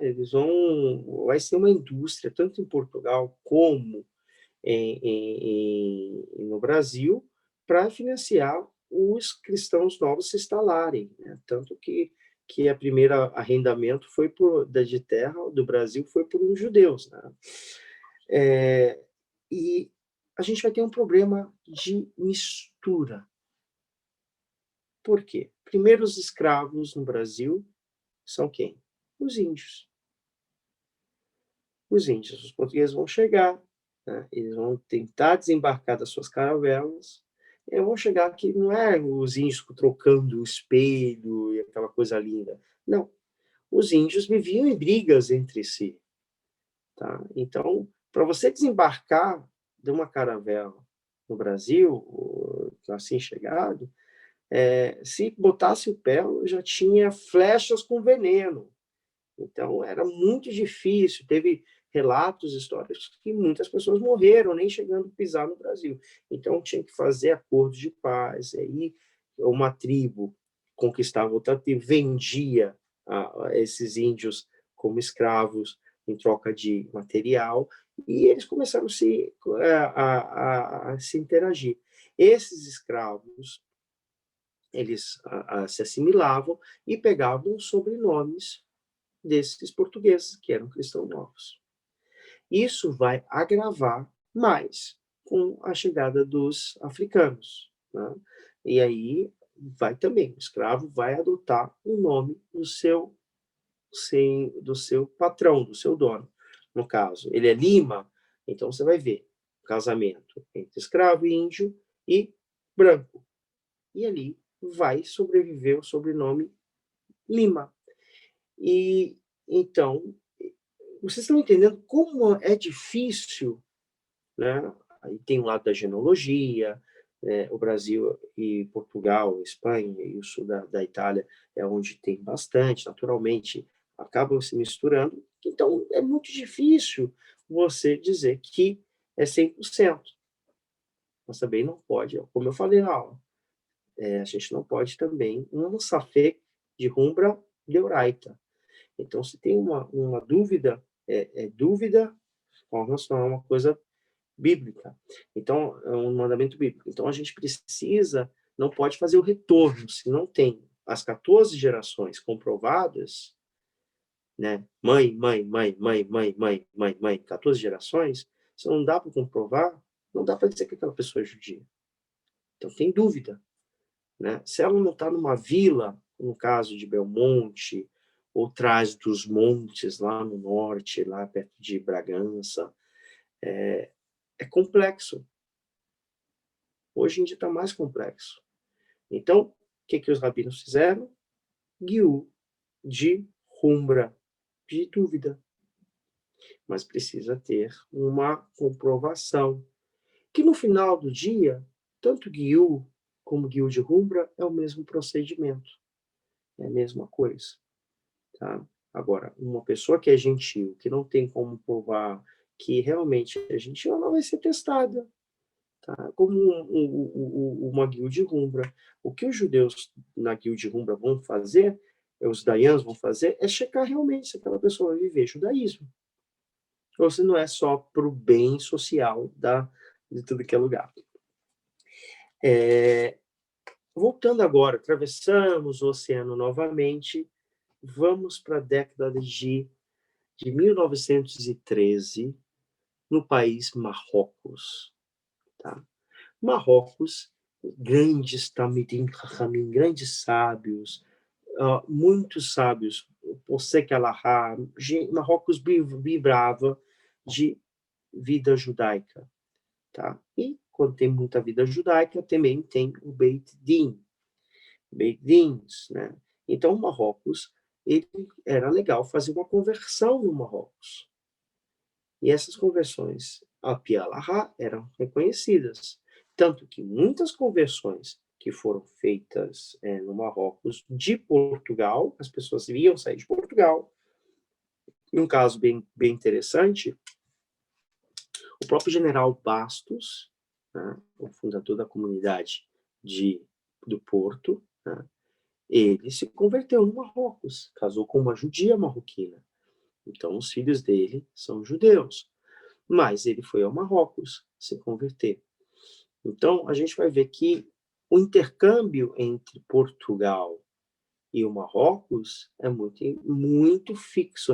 Vai ser uma indústria, tanto em Portugal como no Brasil, para financiar os cristãos novos se instalarem, né? Tanto que a primeira arrendamento foi de terra do Brasil foi por uns judeus, né? E a gente vai ter um problema de mistura. Por quê? Primeiro, os escravos no Brasil são quem? Os índios. Os índios, os portugueses vão chegar, né? Eles vão tentar desembarcar das suas caravelas, e vão chegar aqui, não é os índios trocando o espelho e aquela coisa linda. Não. os índios viviam em brigas entre si, tá? Então, para você desembarcar de uma caravela no Brasil, assim chegado, se botasse o pé, já tinha flechas com veneno. Então, era muito difícil. Teve relatos históricos que muitas pessoas morreram nem chegando a pisar no Brasil. Então, tinha que fazer acordos de paz. Aí, uma tribo conquistava outra tribo, vendia esses índios como escravos em troca de material, e eles começaram a se interagir. Esses escravos, eles se assimilavam e pegavam os sobrenomes desses portugueses, que eram cristãos novos. Isso vai agravar mais com a chegada dos africanos, né? E aí vai também, o escravo vai adotar o nome do seu patrão, do seu dono. No caso, ele é Lima, então você vai ver casamento entre escravo e índio e branco. E ali vai sobreviver o sobrenome Lima. E então, vocês estão entendendo como é difícil, né? Aí tem o lado da genealogia, o Brasil e Portugal, Espanha e o sul da Itália é onde tem bastante, naturalmente, acabam se misturando. Então, é muito difícil você dizer que é 100%. Mas também não pode, como eu falei na aula, a gente não pode também um safé de rumbra de uraita. Então, se tem uma dúvida, dúvida com relação a uma coisa bíblica. Então, é um mandamento bíblico. Então, a gente precisa, não pode fazer o retorno, se não tem as 14 gerações comprovadas, né? Mãe, 14 gerações, se não dá para comprovar, não dá para dizer que aquela pessoa é judia. Então, tem dúvida, né? Se ela não está numa vila, no caso de Belmonte, ou Trás dos Montes, lá no norte, lá perto de Bragança, é complexo. Hoje em dia está mais complexo. Então, o que os rabinos fizeram? Guiú de rumbra, de dúvida. Mas precisa ter uma comprovação. Que no final do dia, tanto guiú como guiú de rumbra é o mesmo procedimento. É a mesma coisa. Tá? Agora, uma pessoa que é gentil, que não tem como provar que realmente é gentil, ela vai ser testada. Tá? Como uma guilda de rumbra. O que os judeus na guilda de rumbra vão fazer, os dayans vão fazer, é checar realmente se aquela pessoa vai viver judaísmo. Ou se não é só para o bem social de tudo que é lugar. Voltando agora, atravessamos o oceano novamente, vamos para a década de 1913, no país Marrocos. Tá? Marrocos, grandes Tamidim Chachamim, grandes sábios, muitos sábios, Possek Alahá, Marrocos vibrava de vida judaica. Tá? E quando tem muita vida judaica, também tem o Beit Din, Beit Dins, né? Então, Marrocos, era legal fazer uma conversão no Marrocos. E essas conversões a Pialahá eram reconhecidas. Tanto que muitas conversões que foram feitas no Marrocos de Portugal, as pessoas iam sair de Portugal. E um caso bem interessante, o próprio general Bastos, né, o fundador da comunidade do Porto, né, ele se converteu no Marrocos, casou com uma judia marroquina. Então, os filhos dele são judeus. Mas ele foi ao Marrocos se converter. Então, a gente vai ver que o intercâmbio entre Portugal e o Marrocos é muito fixo,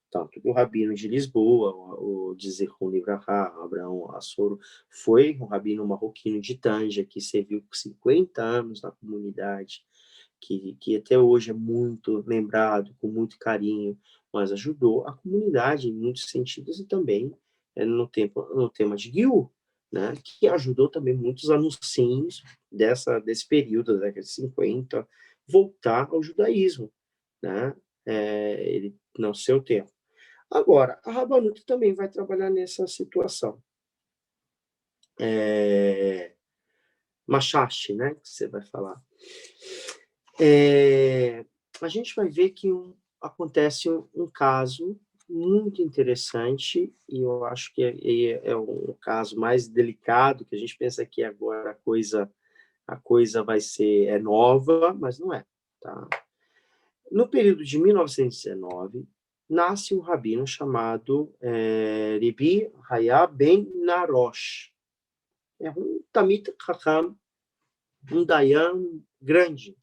tanto que o rabino de Lisboa, o de Zechon Livrahá, Abraão Assoro, foi um rabino marroquino de Tanja, que serviu por 50 anos na comunidade, que até hoje é muito lembrado, com muito carinho, mas ajudou a comunidade em muitos sentidos e também no tema de Guiú, né, que ajudou também muitos anuncios desse período, da década de 50, voltar ao judaísmo, né? ele no seu tempo. Agora, a Rabanut também vai trabalhar nessa situação. Machashi, né, que você vai falar. A gente vai ver que acontece um caso muito interessante, e eu acho que é um caso mais delicado, que a gente pensa que agora a coisa vai ser nova, mas não é. Tá? No período de 1919, nasce um rabino chamado Rabbi Haya ben Narosh. É um Talmid Chacham, um Dayan grande.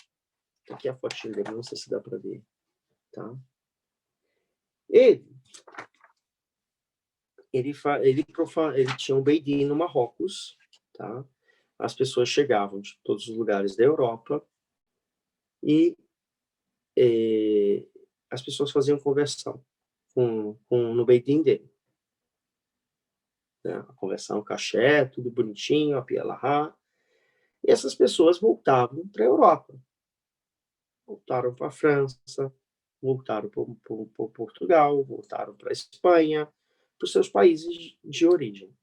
Aqui é a fotinha dele, não sei se dá para ver. Tá? Ele tinha um Beidin no Marrocos. Tá? As pessoas chegavam de todos os lugares da Europa e as pessoas faziam conversão no Beidin dele. Né? A conversão caché, tudo bonitinho, a pielahá. E essas pessoas voltavam para a Europa. Voltaram para a França, voltaram para Portugal, voltaram para a Espanha, para os seus países de origem.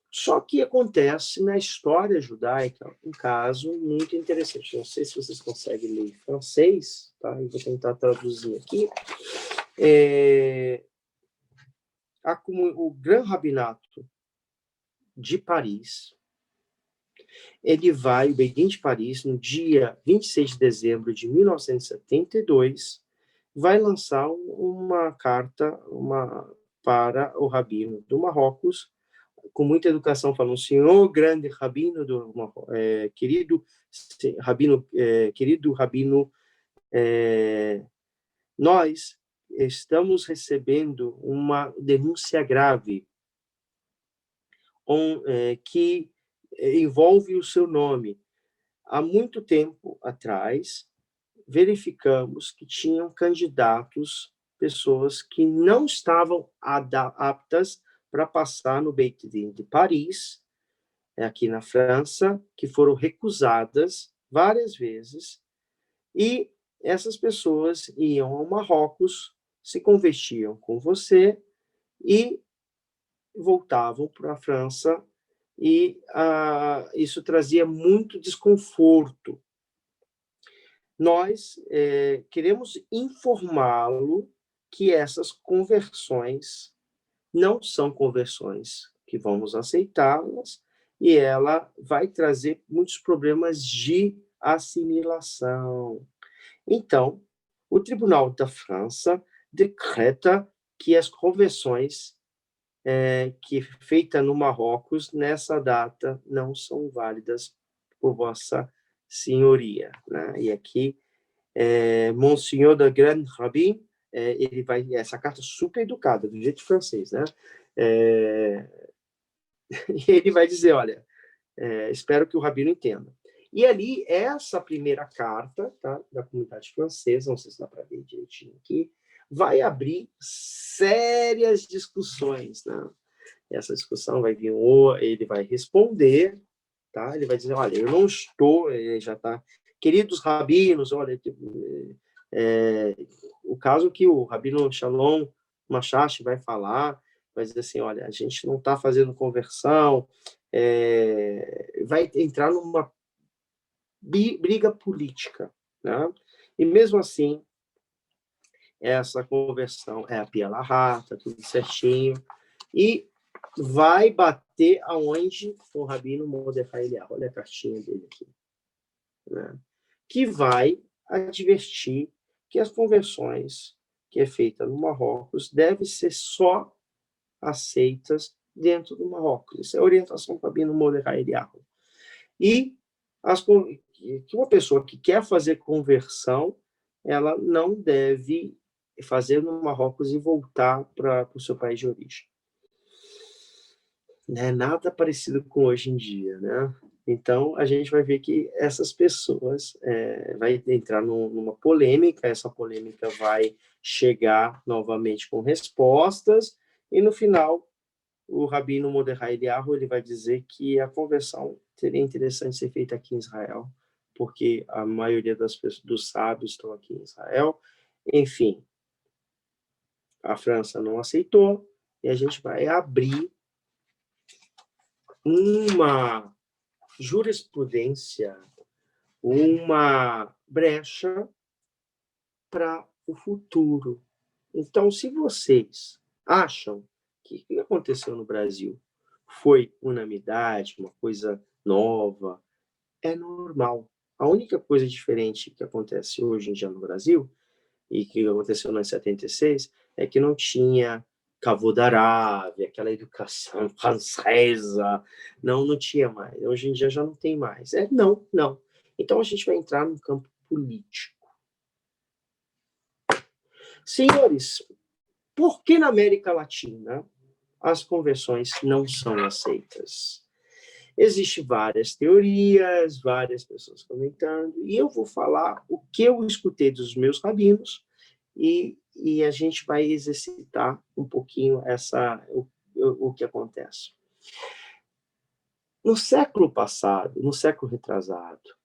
Só que acontece na história judaica um caso muito interessante. Não sei se vocês conseguem ler em francês, tá? Eu vou tentar traduzir aqui. O Gran Rabinato de Paris, o Beidin de Paris, no dia 26 de dezembro de 1972, vai lançar uma carta para o rabino do Marrocos, com muita educação, falando: senhor grande rabino do Marrocos, querido rabino, nós estamos recebendo uma denúncia grave que envolve o seu nome. Há muito tempo atrás, verificamos que tinham candidatos, pessoas que não estavam aptas para passar no Beit Din de Paris, aqui na França, que foram recusadas várias vezes, e essas pessoas iam ao Marrocos, se convertiam com você e voltavam para a França, e isso trazia muito desconforto. Nós queremos informá-lo que essas conversões não são conversões que vamos aceitá-las, e ela vai trazer muitos problemas de assimilação. Então, o Tribunal da França decreta que as conversões que feita no Marrocos nessa data não são válidas por vossa senhoria, né? E aqui Monsenhor da Grande Rabin, ele vai, essa carta super educada, do jeito francês, né? E ele vai dizer: olha, espero que o rabino entenda. E ali, essa primeira carta, tá, da comunidade francesa, não sei se dá para ver direitinho aqui, vai abrir sérias discussões, né? Essa discussão vai vir, ele vai responder, tá? Ele vai dizer: olha, eu não estou, ele já está, queridos rabinos, olha, o caso que o rabino Shalom Machashi vai falar, vai dizer assim: olha, a gente não está fazendo conversão, vai entrar numa briga política, né? E mesmo assim, essa conversão é a pielahá, tá tudo certinho, e vai bater aonde o rabino Mordecai Eliyahu, olha a cartinha dele aqui, né? Que vai advertir que as conversões que é feita no Marrocos devem ser só aceitas dentro do Marrocos. Isso é a orientação do rabino Mordecai Eliyahu. E que uma pessoa que quer fazer conversão, ela não deve fazer no Marrocos e voltar para o seu país de origem. Né? Nada parecido com hoje em dia, né? Então, a gente vai ver que essas pessoas vai entrar numa polêmica, essa polêmica vai chegar novamente com respostas, e no final, o rabino Mordecai Eliyahu, ele vai dizer que a conversão seria interessante ser feita aqui em Israel, porque a maioria dos sábios estão aqui em Israel, Enfim, a França não aceitou e a gente vai abrir uma jurisprudência, uma brecha para o futuro. Então, se vocês acham que o que aconteceu no Brasil foi unanimidade, uma coisa nova, é normal. A única coisa diferente que acontece hoje em dia no Brasil, e que aconteceu em 76, é que não tinha Cabo da Arábia, aquela educação francesa, não tinha mais. Hoje em dia já não tem mais. Não. Então a gente vai entrar no campo político. Senhores, por que na América Latina as conversões não são aceitas? Existem várias teorias, várias pessoas comentando, e eu vou falar o que eu escutei dos meus rabinos, e a gente vai exercitar um pouquinho o que acontece. No século passado, no século retrasado,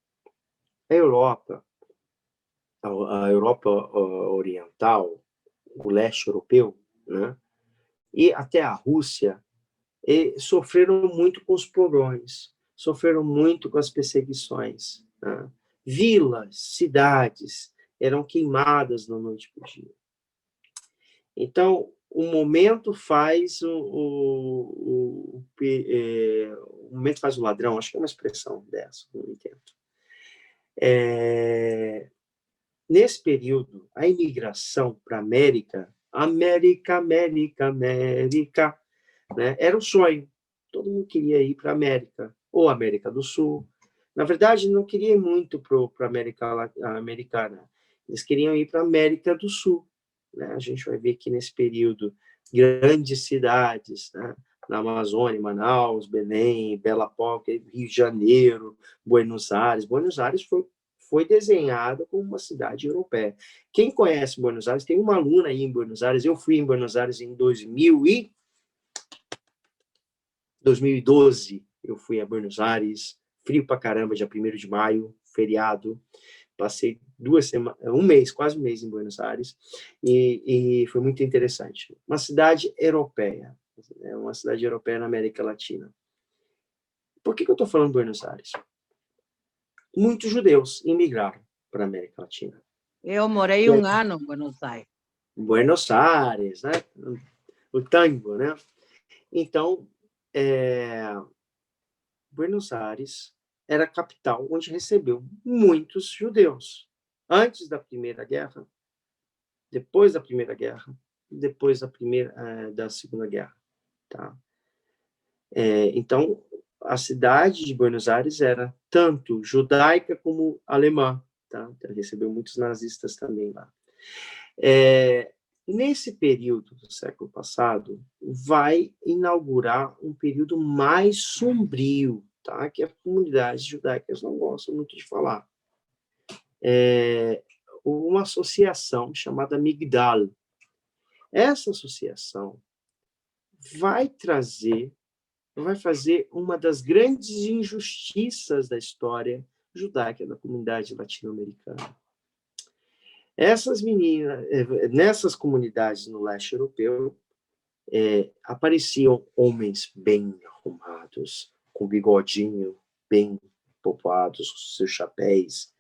a Europa Oriental, o leste europeu, né, e até a Rússia, sofreram muito com os pogroms, sofreram muito com as perseguições. Né? Vilas, cidades eram queimadas da noite para o dia. Então, o momento faz o momento faz o ladrão, acho que é uma expressão dessa, não entendo. Nesse período, a imigração para a América, né, era um sonho. Todo mundo queria ir para a América, ou América do Sul. Na verdade, não queria ir muito para a América Americana. Eles queriam ir para a América do Sul. Né? A gente vai ver que nesse período, grandes cidades, né? Na Amazônia, Manaus, Belém, Bela Poca, Rio de Janeiro, Buenos Aires. Buenos Aires foi desenhada como uma cidade europeia. Quem conhece Buenos Aires, tem uma aluna aí em Buenos Aires, eu fui em Buenos Aires em 2012, eu fui a Buenos Aires, frio pra caramba, dia 1º de maio, feriado, passei 2 semanas, quase um mês em Buenos Aires, e foi muito interessante. Uma cidade europeia, uma cidade europeia na América Latina. Por que eu estou falando de Buenos Aires? Muitos judeus imigraram para a América Latina. Eu morei um ano em Buenos Aires. Buenos Aires, né? O tango, né? Então, Buenos Aires era a capital onde recebeu muitos judeus. Antes da Primeira Guerra, depois da Primeira Guerra, depois da Segunda Guerra. Tá? Então, a cidade de Buenos Aires era tanto judaica como alemã. Tá? Então, recebeu muitos nazistas também lá. Nesse período do século passado, vai inaugurar um período mais sombrio, tá? Que as comunidades judaicas não gostam muito de falar. Uma associação chamada Migdal. Essa associação vai fazer uma das grandes injustiças da história judaica da comunidade latino-americana. Essas meninas, nessas comunidades no leste europeu, apareciam homens bem arrumados, com bigodinho, bem povoados, seus chapéus.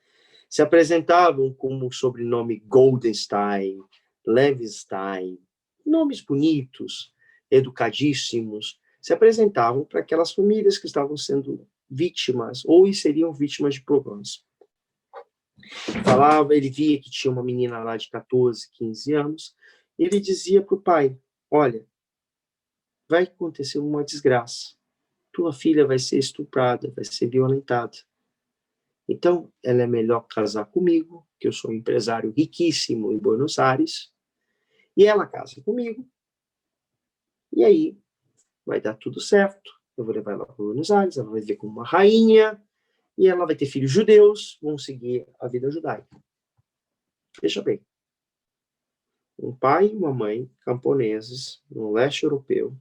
Se apresentavam como sobrenome Goldenstein, Levinstein, nomes bonitos, educadíssimos, se apresentavam para aquelas famílias que estavam sendo vítimas ou seriam vítimas de pogroms. Ele via que tinha uma menina lá de 14, 15 anos, e ele dizia para o pai, olha, vai acontecer uma desgraça, tua filha vai ser estuprada, vai ser violentada. Então, ela é melhor casar comigo, que eu sou um empresário riquíssimo em Buenos Aires, e ela casa comigo, e aí vai dar tudo certo, eu vou levar ela para Buenos Aires, ela vai viver como uma rainha, e ela vai ter filhos judeus, vão seguir a vida judaica. Veja bem, um pai e uma mãe camponeses no leste europeu,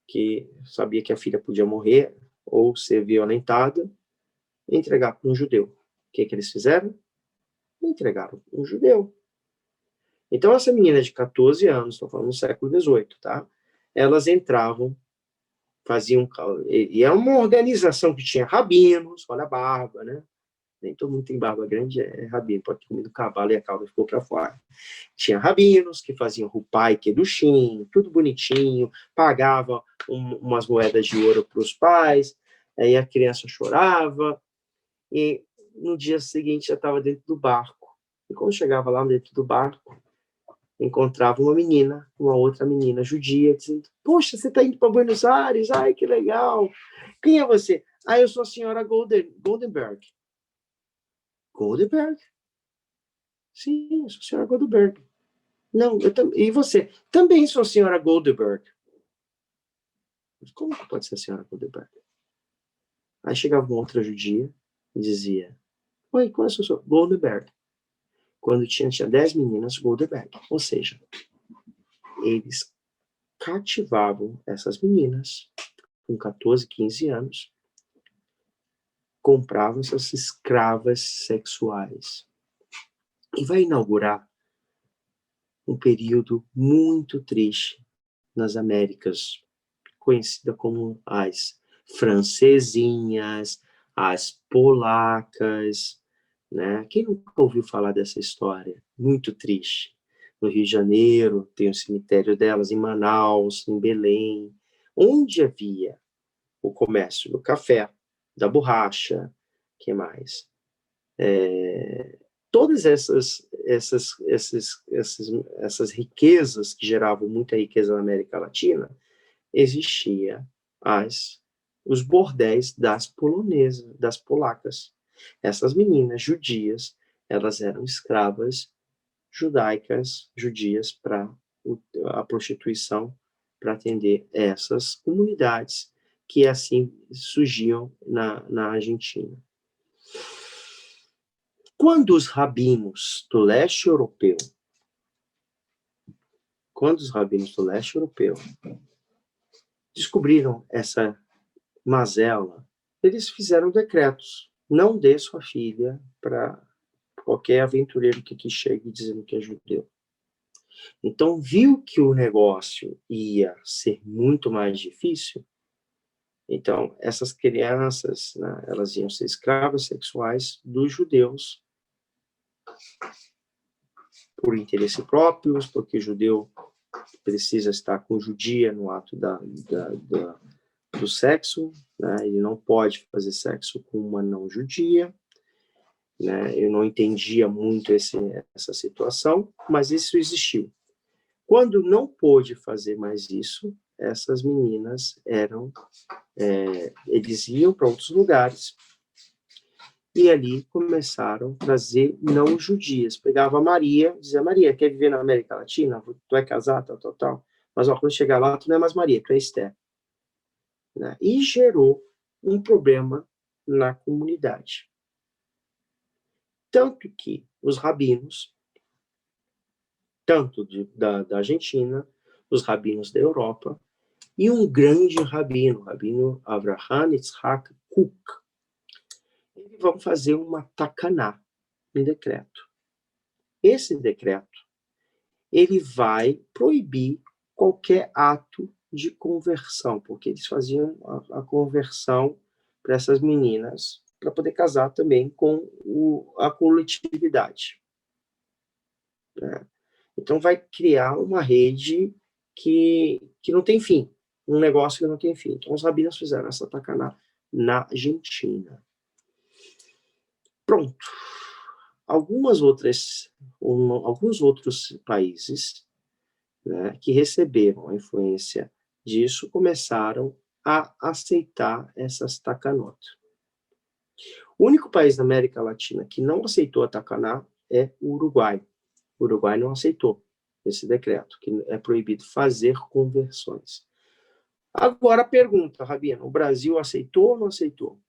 que sabia que a filha podia morrer ou ser violentada, entregar para um judeu. O que eles fizeram? Entregaram para um judeu. Então, essa menina de 14 anos, estou falando no século XVIII, tá? Elas entravam, faziam... E era uma organização que tinha rabinos, olha a barba, né? Nem todo mundo tem barba grande, é rabino, pode ter comido cavalo e a cauda ficou para fora. Tinha rabinos que faziam rupai, kedushim, tudo bonitinho, pagavam umas moedas de ouro para os pais, aí a criança chorava, e no dia seguinte já estava dentro do barco. E quando chegava lá dentro do barco, encontrava uma outra menina judia, dizendo, poxa, você está indo para Buenos Aires? Ai, que legal! Quem é você? Ah, eu sou a senhora Goldenberg. Goldenberg? Sim, eu sou a senhora Goldenberg. Não, e você? Também sou a senhora Goldenberg. Como que pode ser a senhora Goldenberg? Aí chegava uma outra judia e dizia, oi, qual é o seu nome? Goldenberg. Quando tinha 10 meninas, Goldenberg. Ou seja, eles cativavam essas meninas com 14, 15 anos, compravam essas escravas sexuais. E vai inaugurar um período muito triste nas Américas, conhecida como as francesinhas, as polacas, né? Quem nunca ouviu falar dessa história? Muito triste. No Rio de Janeiro, tem o cemitério delas, em Manaus, em Belém, onde havia o comércio do café, da borracha, que mais? Todas essas riquezas que geravam muita riqueza na América Latina, existia os bordéis das polonesas, das polacas. Essas meninas judias, elas eram escravas judaicas, judias, para a prostituição, para atender essas comunidades que assim surgiam na Argentina. Quando os rabinos do leste europeu descobriram essa mazela, eles fizeram decretos: não dê sua filha para qualquer aventureiro que aqui chegue dizendo que é judeu. Então, viu que o negócio ia ser muito mais difícil, então, essas crianças, né, elas iam ser escravas sexuais dos judeus, por interesse próprio, porque o judeu precisa estar com judia no ato do sexo, né? Ele não pode fazer sexo com uma não judia, né? Eu não entendia muito essa situação, mas isso existiu. Quando não pôde fazer mais isso, essas meninas eles iam para outros lugares, e ali começaram a trazer não judias. Pegava a Maria, dizia, Maria, quer viver na América Latina? Tu vai casar, tal. Mas ó, quando chegar lá, tu não é mais Maria, tu é Esther. Né? E gerou um problema na comunidade. Tanto que os rabinos, tanto da Argentina, os rabinos da Europa, e um grande rabino, o rabino Avraham Yitzhak Kook, eles vão fazer uma takaná, um decreto. Esse decreto, ele vai proibir qualquer ato de conversão, porque eles faziam a conversão para essas meninas, para poder casar também com a coletividade. Né? Então, vai criar uma rede que não tem fim, um negócio que não tem fim. Então, os rabinos fizeram essa takaná na Argentina. Pronto. Alguns outros países, né, que receberam a influência disso começaram a aceitar essas takanot. O único país da América Latina que não aceitou a takaná é o Uruguai. O Uruguai não aceitou esse decreto, que é proibido fazer conversões. Agora a pergunta, Rabino, o Brasil aceitou ou não aceitou?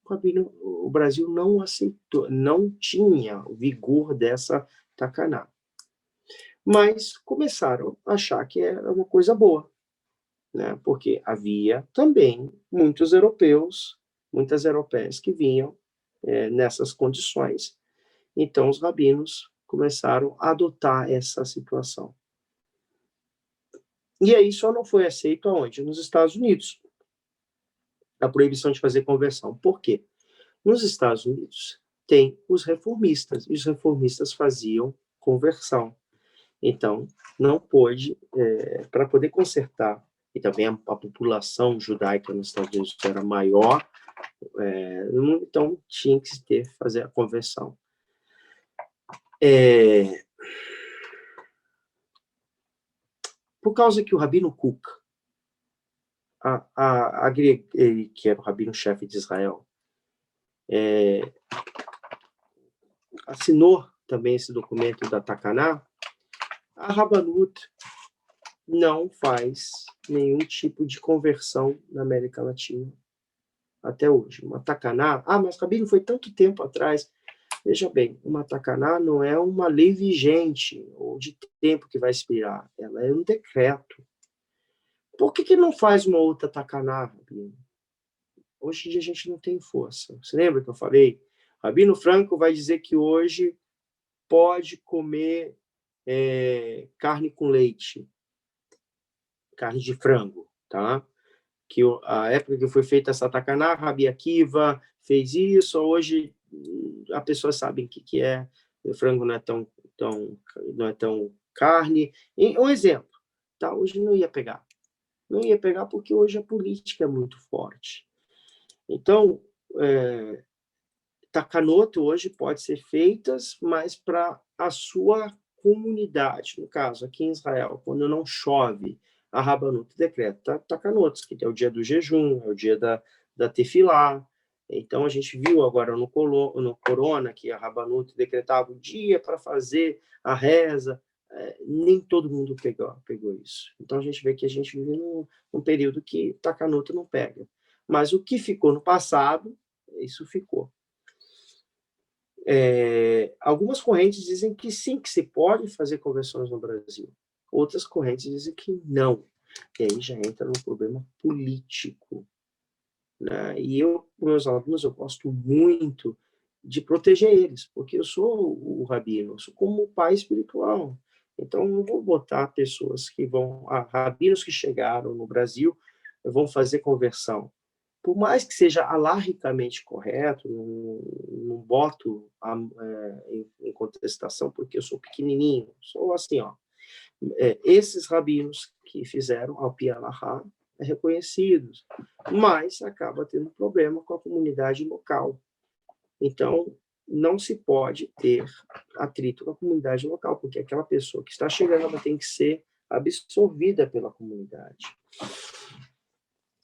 Rabino, o Brasil não aceitou, não tinha o vigor dessa takaná. Mas começaram a achar que era uma coisa boa, né? Porque havia também muitas europeias que vinham nessas condições. Então, os rabinos começaram a adotar essa situação. E aí só não foi aceito aonde? Nos Estados Unidos. A proibição de fazer conversão. Por quê? Nos Estados Unidos tem os reformistas, e os reformistas faziam conversão. Então, não pôde, para poder consertar, e também a população judaica nos Estados Unidos era maior, então tinha que fazer a conversão. Por causa que o Rabino Kook, que era o rabino-chefe de Israel, assinou também esse documento da Takaná, a Rabanut não faz nenhum tipo de conversão na América Latina até hoje. Uma Takaná, mas Rabino foi tanto tempo atrás. Veja bem, uma Takaná não é uma lei vigente ou de tempo que vai expirar, ela é um decreto. Por que não faz uma outra Takaná, Rabino? Hoje em dia a gente não tem força. Você lembra que eu falei? Rabino Franco vai dizer que hoje pode comer carne com leite, carne de frango, tá? Que a época que foi feita essa Takaná, Rabi Akiva fez isso, hoje as pessoas sabem o que é, o frango não é tão carne. Um exemplo, tá? Hoje não ia pegar porque hoje a política é muito forte. Então, Takanoto hoje pode ser feitas, mas para a sua comunidade. No caso, aqui em Israel, quando não chove, a Rabanut decreta Takanotos, que é o dia do jejum, é o dia da tefilá. Então, a gente viu agora no Corona que a Rabanut decretava o dia para fazer a reza. Nem todo mundo pegou isso. Então, a gente vê que a gente vive num período que Takanoto não pega. Mas o que ficou no passado, isso ficou. Algumas correntes dizem que sim, que se pode fazer conversões no Brasil. Outras correntes dizem que não. E aí já entra no problema político. Né? E eu, com meus alunos, eu gosto muito de proteger eles, porque eu sou o rabino, eu sou como o pai espiritual. Então, eu não vou botar pessoas que rabinos que chegaram no Brasil, vão fazer conversão. Por mais que seja alarricamente correto, não boto em contestação, porque eu sou pequenininho, sou assim, esses rabinos que fizeram ao Pialahá reconhecidos, mas acaba tendo problema com a comunidade local. Então, não se pode ter atrito com a comunidade local, porque aquela pessoa que está chegando, ela tem que ser absorvida pela comunidade.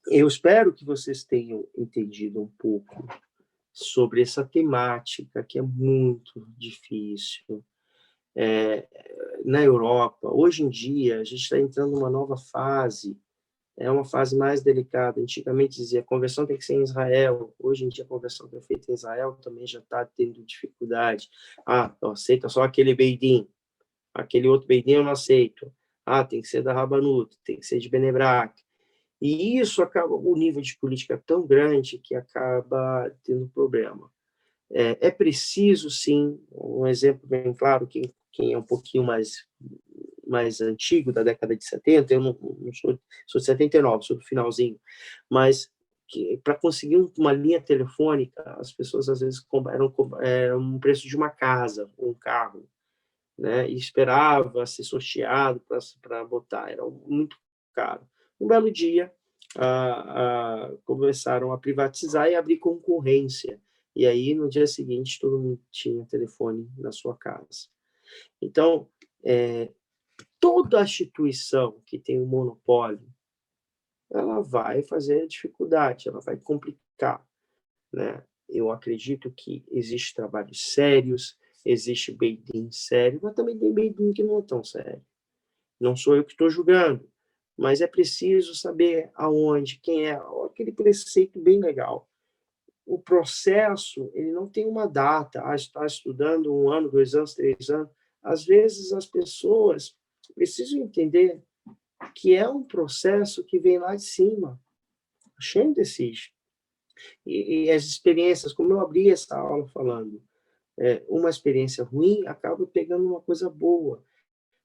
Eu espero que vocês tenham entendido um pouco sobre essa temática, que é muito difícil. Na Europa, hoje em dia, a gente está entrando numa nova fase, é uma fase mais delicada. Antigamente dizia a conversão tem que ser em Israel, hoje em dia a conversão que é feita em Israel também já está tendo dificuldade. Eu aceito só aquele Beidin, aquele outro Beidin eu não aceito. Tem que ser da Rabanut, tem que ser de Bnei Brak. E isso acaba, o nível de política é tão grande que acaba tendo problema. É preciso, sim, um exemplo bem claro, quem é um pouquinho mais antigo, da década de 70, eu não sou de 79, sou do finalzinho, mas para conseguir uma linha telefônica, as pessoas às vezes era um preço de uma casa, um carro, né? E esperava ser sorteado para botar, era muito caro. Um belo dia, começaram a privatizar e abrir concorrência. E aí, no dia seguinte, todo mundo tinha telefone na sua casa. Então, toda instituição que tem um monopólio, ela vai fazer dificuldade, ela vai complicar. Né? Eu acredito que existem trabalhos sérios, existe Beidin sério, mas também tem Beidin que não é tão sério. Não sou eu que estou julgando, mas é preciso saber aonde, quem é, aquele preceito bem legal. O processo, ele não tem uma data, está estudando 1 ano, 2 anos, 3 anos. Às vezes as pessoas precisam entender que é um processo que vem lá de cima. Hashem decide. E as experiências, como eu abri essa aula falando, uma experiência ruim acaba pegando uma coisa boa.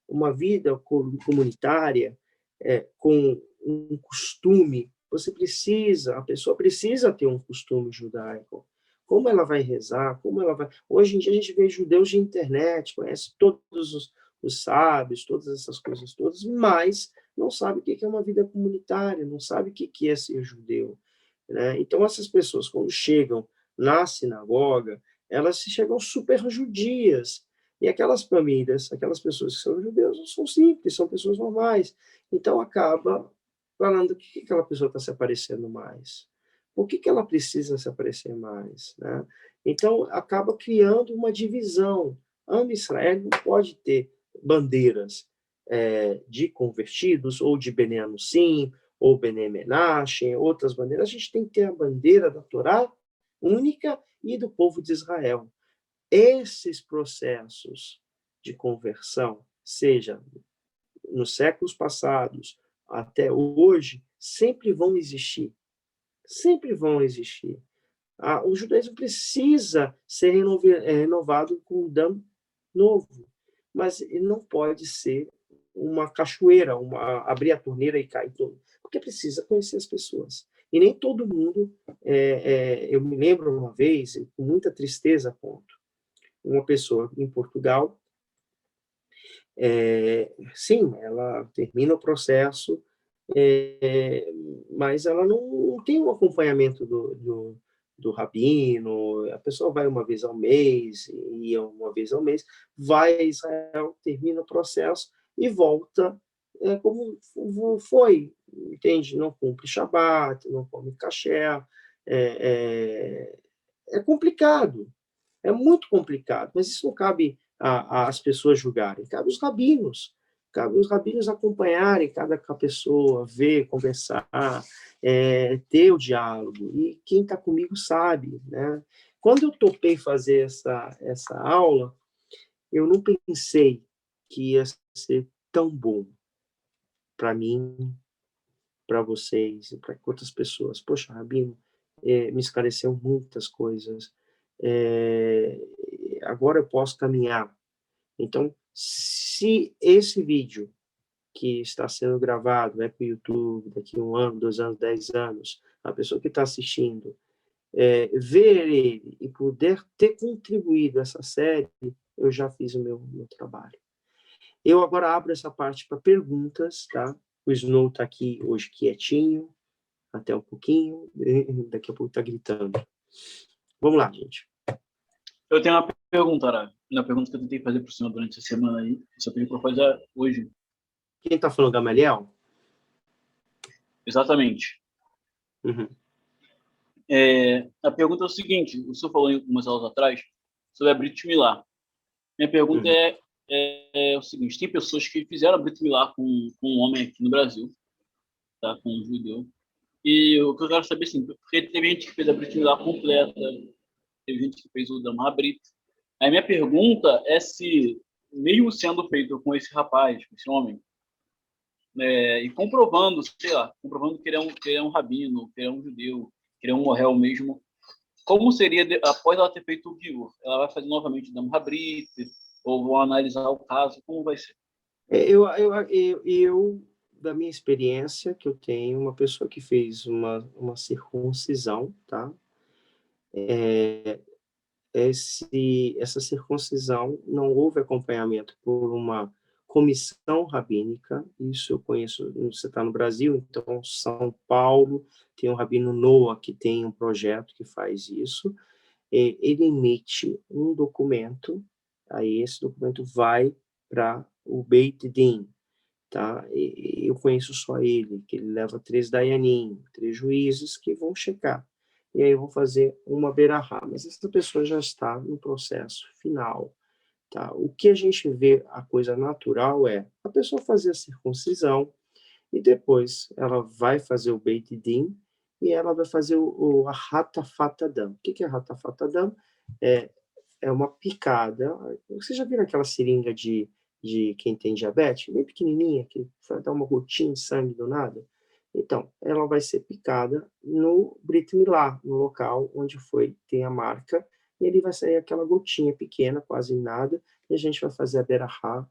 Uma vida comunitária, com um costume, a pessoa precisa ter um costume judaico. Como ela vai rezar, como ela vai... Hoje em dia a gente vê judeus de internet, conhece todos os sábios, todas essas coisas todas, mas não sabe o que é uma vida comunitária, não sabe o que é ser judeu, né? Então essas pessoas, quando chegam na sinagoga, elas chegam super judias, e aquelas famílias, aquelas pessoas que são judeus, não são simples, são pessoas normais. Então, acaba falando o que aquela pessoa está se aparecendo mais. Por que ela precisa se aparecer mais? Né? Então, acaba criando uma divisão. Am Israel não pode ter bandeiras de convertidos, ou de Bnei Anusim, ou Bnei Menashe, outras bandeiras. A gente tem que ter a bandeira da Torá única e do povo de Israel. Esses processos de conversão, seja nos séculos passados até hoje, sempre vão existir. Sempre vão existir. O judaísmo precisa ser renovado com um dam novo, mas ele não pode ser uma cachoeira, abrir a torneira e cair todo, porque precisa conhecer as pessoas. E nem todo mundo... eu me lembro uma vez, com muita tristeza, uma pessoa em Portugal, sim, ela termina o processo, mas ela não tem um acompanhamento do rabino, a pessoa vai uma vez ao mês, ia uma vez ao mês, vai a Israel, termina o processo e volta como foi, entende? Não cumpre Shabat, não come kasher, é complicado. É muito complicado, mas isso não cabe às pessoas julgarem, cabe os rabinos acompanharem cada pessoa, ver, conversar, ter o diálogo, e quem está comigo sabe, né? Quando eu topei fazer essa aula, eu não pensei que ia ser tão bom para mim, para vocês, e para outras pessoas. Poxa, Rabino, me esclareceu muitas coisas, agora eu posso caminhar. Então, se esse vídeo que está sendo gravado vai para o YouTube daqui 1 ano, 2 anos, 10 anos, a pessoa que está assistindo, ver ele e puder ter contribuído essa série, eu já fiz o meu trabalho. Eu agora abro essa parte para perguntas, tá? O Snow está aqui hoje quietinho, até um pouquinho, daqui a pouco está gritando. Vamos lá, gente. Eu tenho uma pergunta, Ara. Uma pergunta que eu tentei fazer para o senhor durante a semana aí. Só pedi para fazer hoje. Quem está falando, Gamaliel? Exatamente. Uhum. A pergunta é o seguinte: o senhor falou em algumas aulas atrás sobre a Brit Milá. Minha pergunta é o seguinte: tem pessoas que fizeram a Brit Milá com um homem aqui no Brasil, tá? Com um judeu. E o que eu quero saber, assim, porque teve gente que fez a Brit Milá completa, teve gente que fez o Dam Habrit. Aí minha pergunta é se, mesmo sendo feito com esse rapaz, com esse homem, e comprovando, sei lá, comprovando que ele é um rabino, que ele é um judeu, que ele é um morrel mesmo, como seria, após ela ter feito o Giur? Ela vai fazer novamente o Dam Habrit, ou vão analisar o caso, como vai ser? Eu, da minha experiência, que eu tenho, uma pessoa que fez uma circuncisão, tá? Essa circuncisão não houve acompanhamento por uma comissão rabínica, isso eu conheço, você está no Brasil, então São Paulo tem o Rabino Noah, que tem um projeto que faz isso, ele emite um documento, aí esse documento vai para o Beit Din, tá? Eu conheço só ele, que ele leva 3 dayanim, 3 juízes que vão checar. E aí eu vou fazer uma berahá, mas essa pessoa já está no processo final, tá? O que a gente vê, a coisa natural é a pessoa fazer a circuncisão e depois ela vai fazer o Beit Din e ela vai fazer a Hatafat Adam. O que é Hatafat Adam? É uma picada. Você já viu aquela seringa de quem tem diabetes, bem pequenininha, que vai dar uma gotinha de sangue do nada? Então, ela vai ser picada no Brit Milá, no local onde tem a marca, e ele vai sair aquela gotinha pequena, quase nada, e a gente vai fazer a berahá,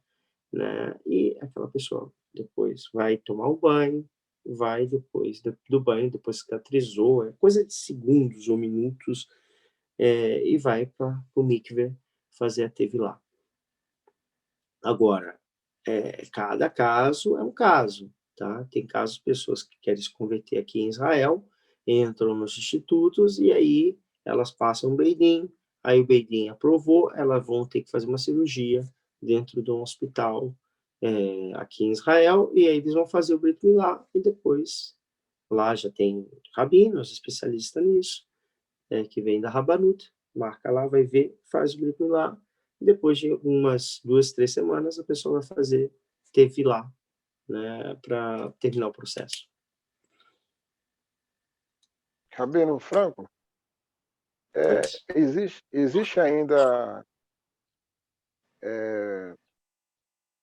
né? E aquela pessoa depois vai tomar um banho, vai depois do banho, depois cicatrizou, é coisa de segundos ou minutos, e vai para o mikve fazer a tevilá. Agora, cada caso é um caso, tá? Tem casos de pessoas que querem se converter aqui em Israel, entram nos institutos e aí elas passam o Beit-Din, aí o Beit-Din aprovou, elas vão ter que fazer uma cirurgia dentro de um hospital aqui em Israel, e aí eles vão fazer o Brit Milá, e depois lá já tem rabinos, especialistas nisso, que vem da Rabanut, marca lá, vai ver, faz o Brit Milá, e depois de umas 2, 3 semanas a pessoa vai fazer tevilá, né, para terminar o processo. Rabino Franco, existe ainda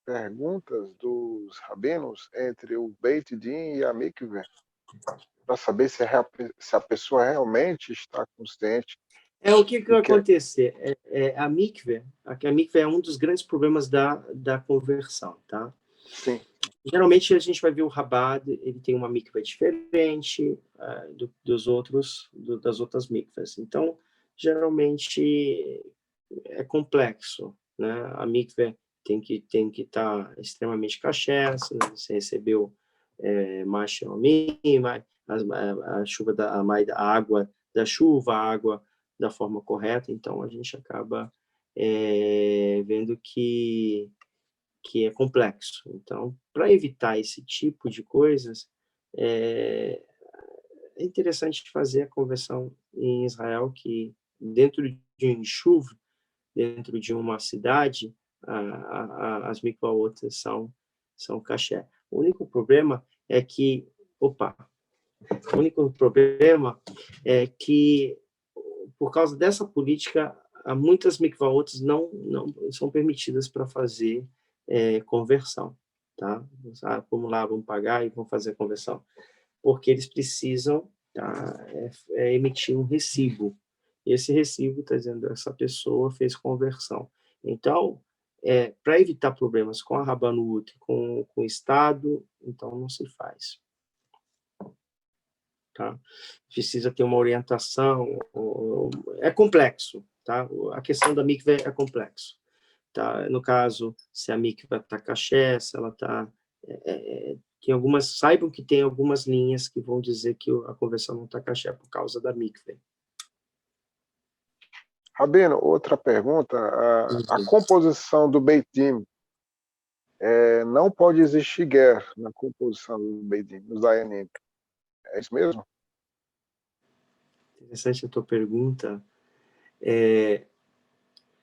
perguntas dos rabinos entre o Beit Din e a mikve, para saber se a pessoa realmente está consciente. O que vai acontecer? A mikve é um dos grandes problemas da conversão, tá? Sim. Geralmente a gente vai ver o Rabad, ele tem uma mikve diferente das outras mikves. Então, geralmente é complexo, né? A mikve tem que estar extremamente kasher, você recebeu a chuva a água da chuva, a água da forma correta, então a gente acaba vendo que é complexo. Então, para evitar esse tipo de coisas, é interessante fazer a conversão em Israel, que dentro de um chuva, dentro de uma cidade, as mikvaot são caché. O único problema é que, por causa dessa política, muitas mikvaot não são permitidas para fazer conversão, tá? Vamos lá, vamos pagar e vamos fazer a conversão, porque eles precisam, tá, emitir um recibo. E esse recibo está dizendo que essa pessoa fez conversão. Então, para evitar problemas com a Rabanut, com o Estado, então não se faz. Tá? Precisa ter uma orientação, é complexo, tá? A questão da mikve é complexo, tá? No caso, se a mikve está caché, se ela está... saibam que tem algumas linhas que vão dizer que a conversão não está caché por causa da mikve. Rabino, outra pergunta, a composição do Beit Din, não pode existir guerra na composição do Beit Din, nos Dayanim. É isso mesmo? Interessante a tua pergunta.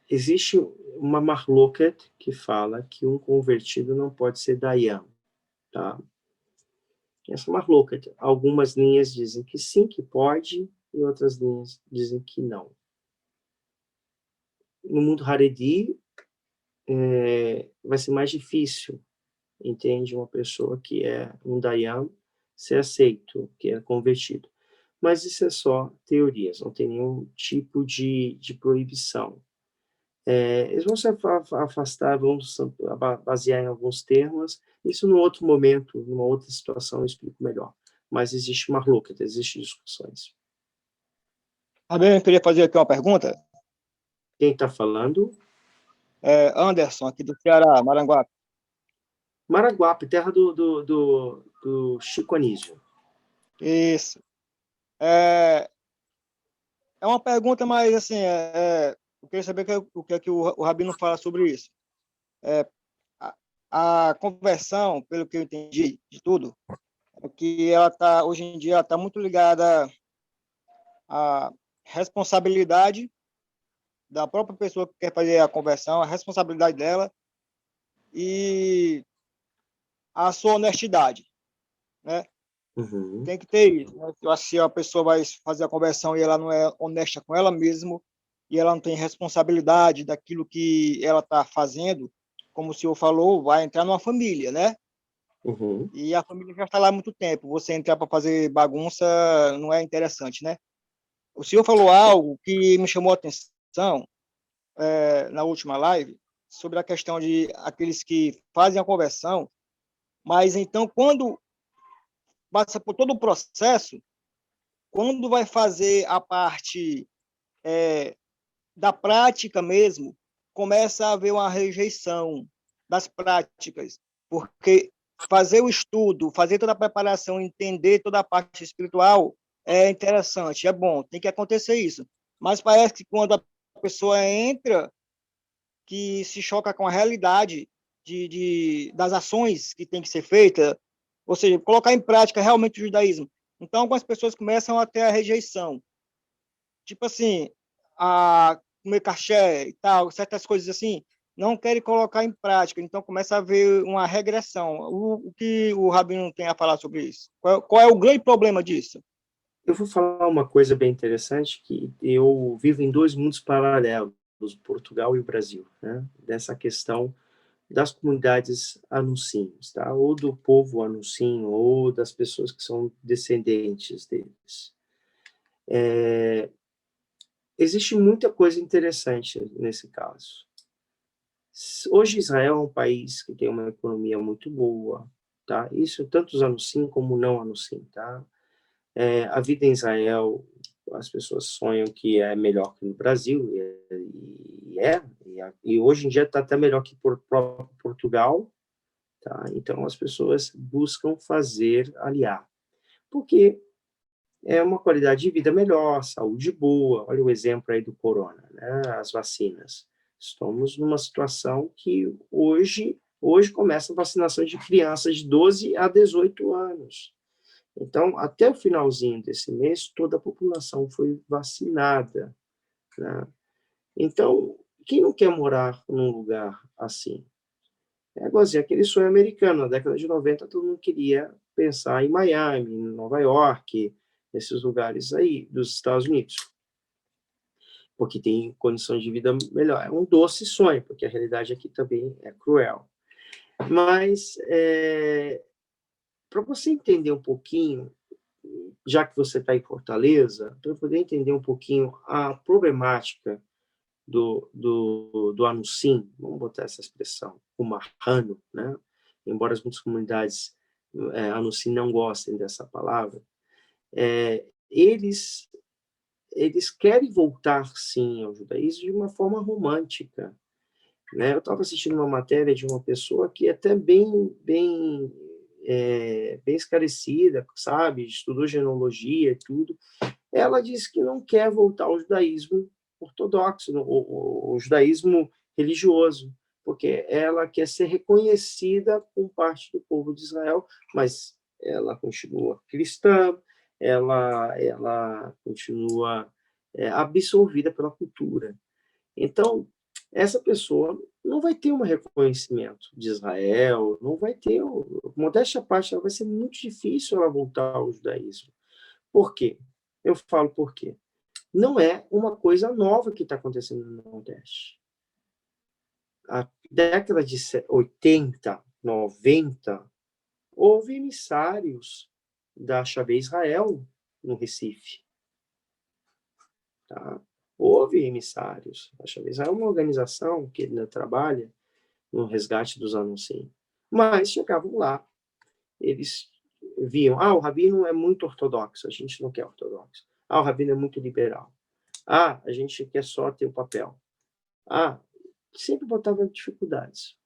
Existe uma marloket que fala que um convertido não pode ser Dayan, tá? Essa marloket, algumas linhas dizem que sim, que pode, e outras linhas dizem que não. No mundo Haredi, vai ser mais difícil, entende? Uma pessoa que é um Dayan ser aceito, que é convertido. Mas isso é só teorias, não tem nenhum tipo de proibição. Eles vão se afastar, vão basear em alguns termos. Isso num outro momento, numa outra situação, eu explico melhor. Mas existe uma louca, existem discussões. Eu queria fazer aqui uma pergunta. Quem está falando? Anderson, aqui do Ceará, Maranguape. Maranguape, terra do Chico Anísio. Isso. É uma pergunta, mas assim, eu queria saber o que é que o Rabino fala sobre isso. A conversão, pelo que eu entendi de tudo, é que ela hoje em dia está muito ligada à responsabilidade da própria pessoa que quer fazer a conversão, a responsabilidade dela e a sua honestidade, né? Uhum. Tem que ter isso, né? Eu acho que se a pessoa vai fazer a conversão e ela não é honesta com ela mesma e ela não tem responsabilidade daquilo que ela está fazendo, como o senhor falou, vai entrar numa família, né? Uhum. E a família já está lá há muito tempo. Você entrar para fazer bagunça não é interessante, né? O senhor falou algo que me chamou a atenção, na última live, sobre a questão de aqueles que fazem a conversão, mas então, quando passa por todo o processo, quando vai fazer a parte da prática mesmo, começa a haver uma rejeição das práticas, porque fazer o estudo, fazer toda a preparação, entender toda a parte espiritual é interessante, é bom, tem que acontecer isso. Mas parece que quando a pessoa entra, que se choca com a realidade das ações que tem que ser feita, ou seja, colocar em prática realmente o judaísmo. Então, algumas pessoas começam a ter a rejeição. Tipo assim, a comer caché e tal, certas coisas assim, não querem colocar em prática. Então, começa a haver uma regressão. O que o Rabino tem a falar sobre isso? Qual é o grande problema disso? Eu vou falar uma coisa bem interessante, que eu vivo em 2 mundos paralelos, Portugal e o Brasil, né? Dessa questão das comunidades anuncinos, tá? Ou do povo anuncino, ou das pessoas que são descendentes deles. Existe muita coisa interessante nesse caso. Hoje Israel é um país que tem uma economia muito boa, tá? Isso tanto os anuncinos como não anuncinos, tá? A vida em Israel, as pessoas sonham que é melhor que no Brasil, e hoje em dia está até melhor que próprio Portugal, tá? Então as pessoas buscam aliar, porque é uma qualidade de vida melhor, saúde boa. Olha o exemplo aí do corona, né? As vacinas. Estamos numa situação que hoje começa a vacinação de crianças de 12 a 18 anos. Então, até o finalzinho desse mês, toda a população foi vacinada, né? Então, quem não quer morar num lugar assim? É igualzinho aquele sonho americano. Na década de 90, todo mundo queria pensar em Miami, em Nova York, nesses lugares aí dos Estados Unidos, porque tem condições de vida melhor. É um doce sonho, porque a realidade aqui também é cruel. Mas, para você entender um pouquinho, já que você está em Fortaleza, para poder entender um pouquinho a problemática do anuncim, vamos botar essa expressão, o marrano, né? Embora muitas comunidades anuncim não gostem dessa palavra, eles querem voltar, sim, ao judaísmo de uma forma romântica, né? Eu estava assistindo uma matéria de uma pessoa que é até bem esclarecida, sabe? Estudou genealogia e tudo. Ela disse que não quer voltar ao judaísmo ortodoxo, o judaísmo religioso, porque ela quer ser reconhecida por parte do povo de Israel, mas ela continua cristã, ela continua absorvida pela cultura. Então, essa pessoa não vai ter um reconhecimento de Israel, não vai ter, modéstia à parte, vai ser muito difícil ela voltar ao judaísmo. Por quê? Eu falo por quê. Não é uma coisa nova que está acontecendo no Nordeste. A década de 80, 90, houve emissários da Shavei Israel no Recife. Tá? Houve emissários. A Shavei Israel é uma organização que ainda trabalha no resgate dos anunciantes. Mas chegavam lá, eles viam, o rabino é muito ortodoxo, a gente não quer ortodoxo. O rabino é muito liberal. A gente quer só ter o papel. Sempre botava dificuldades.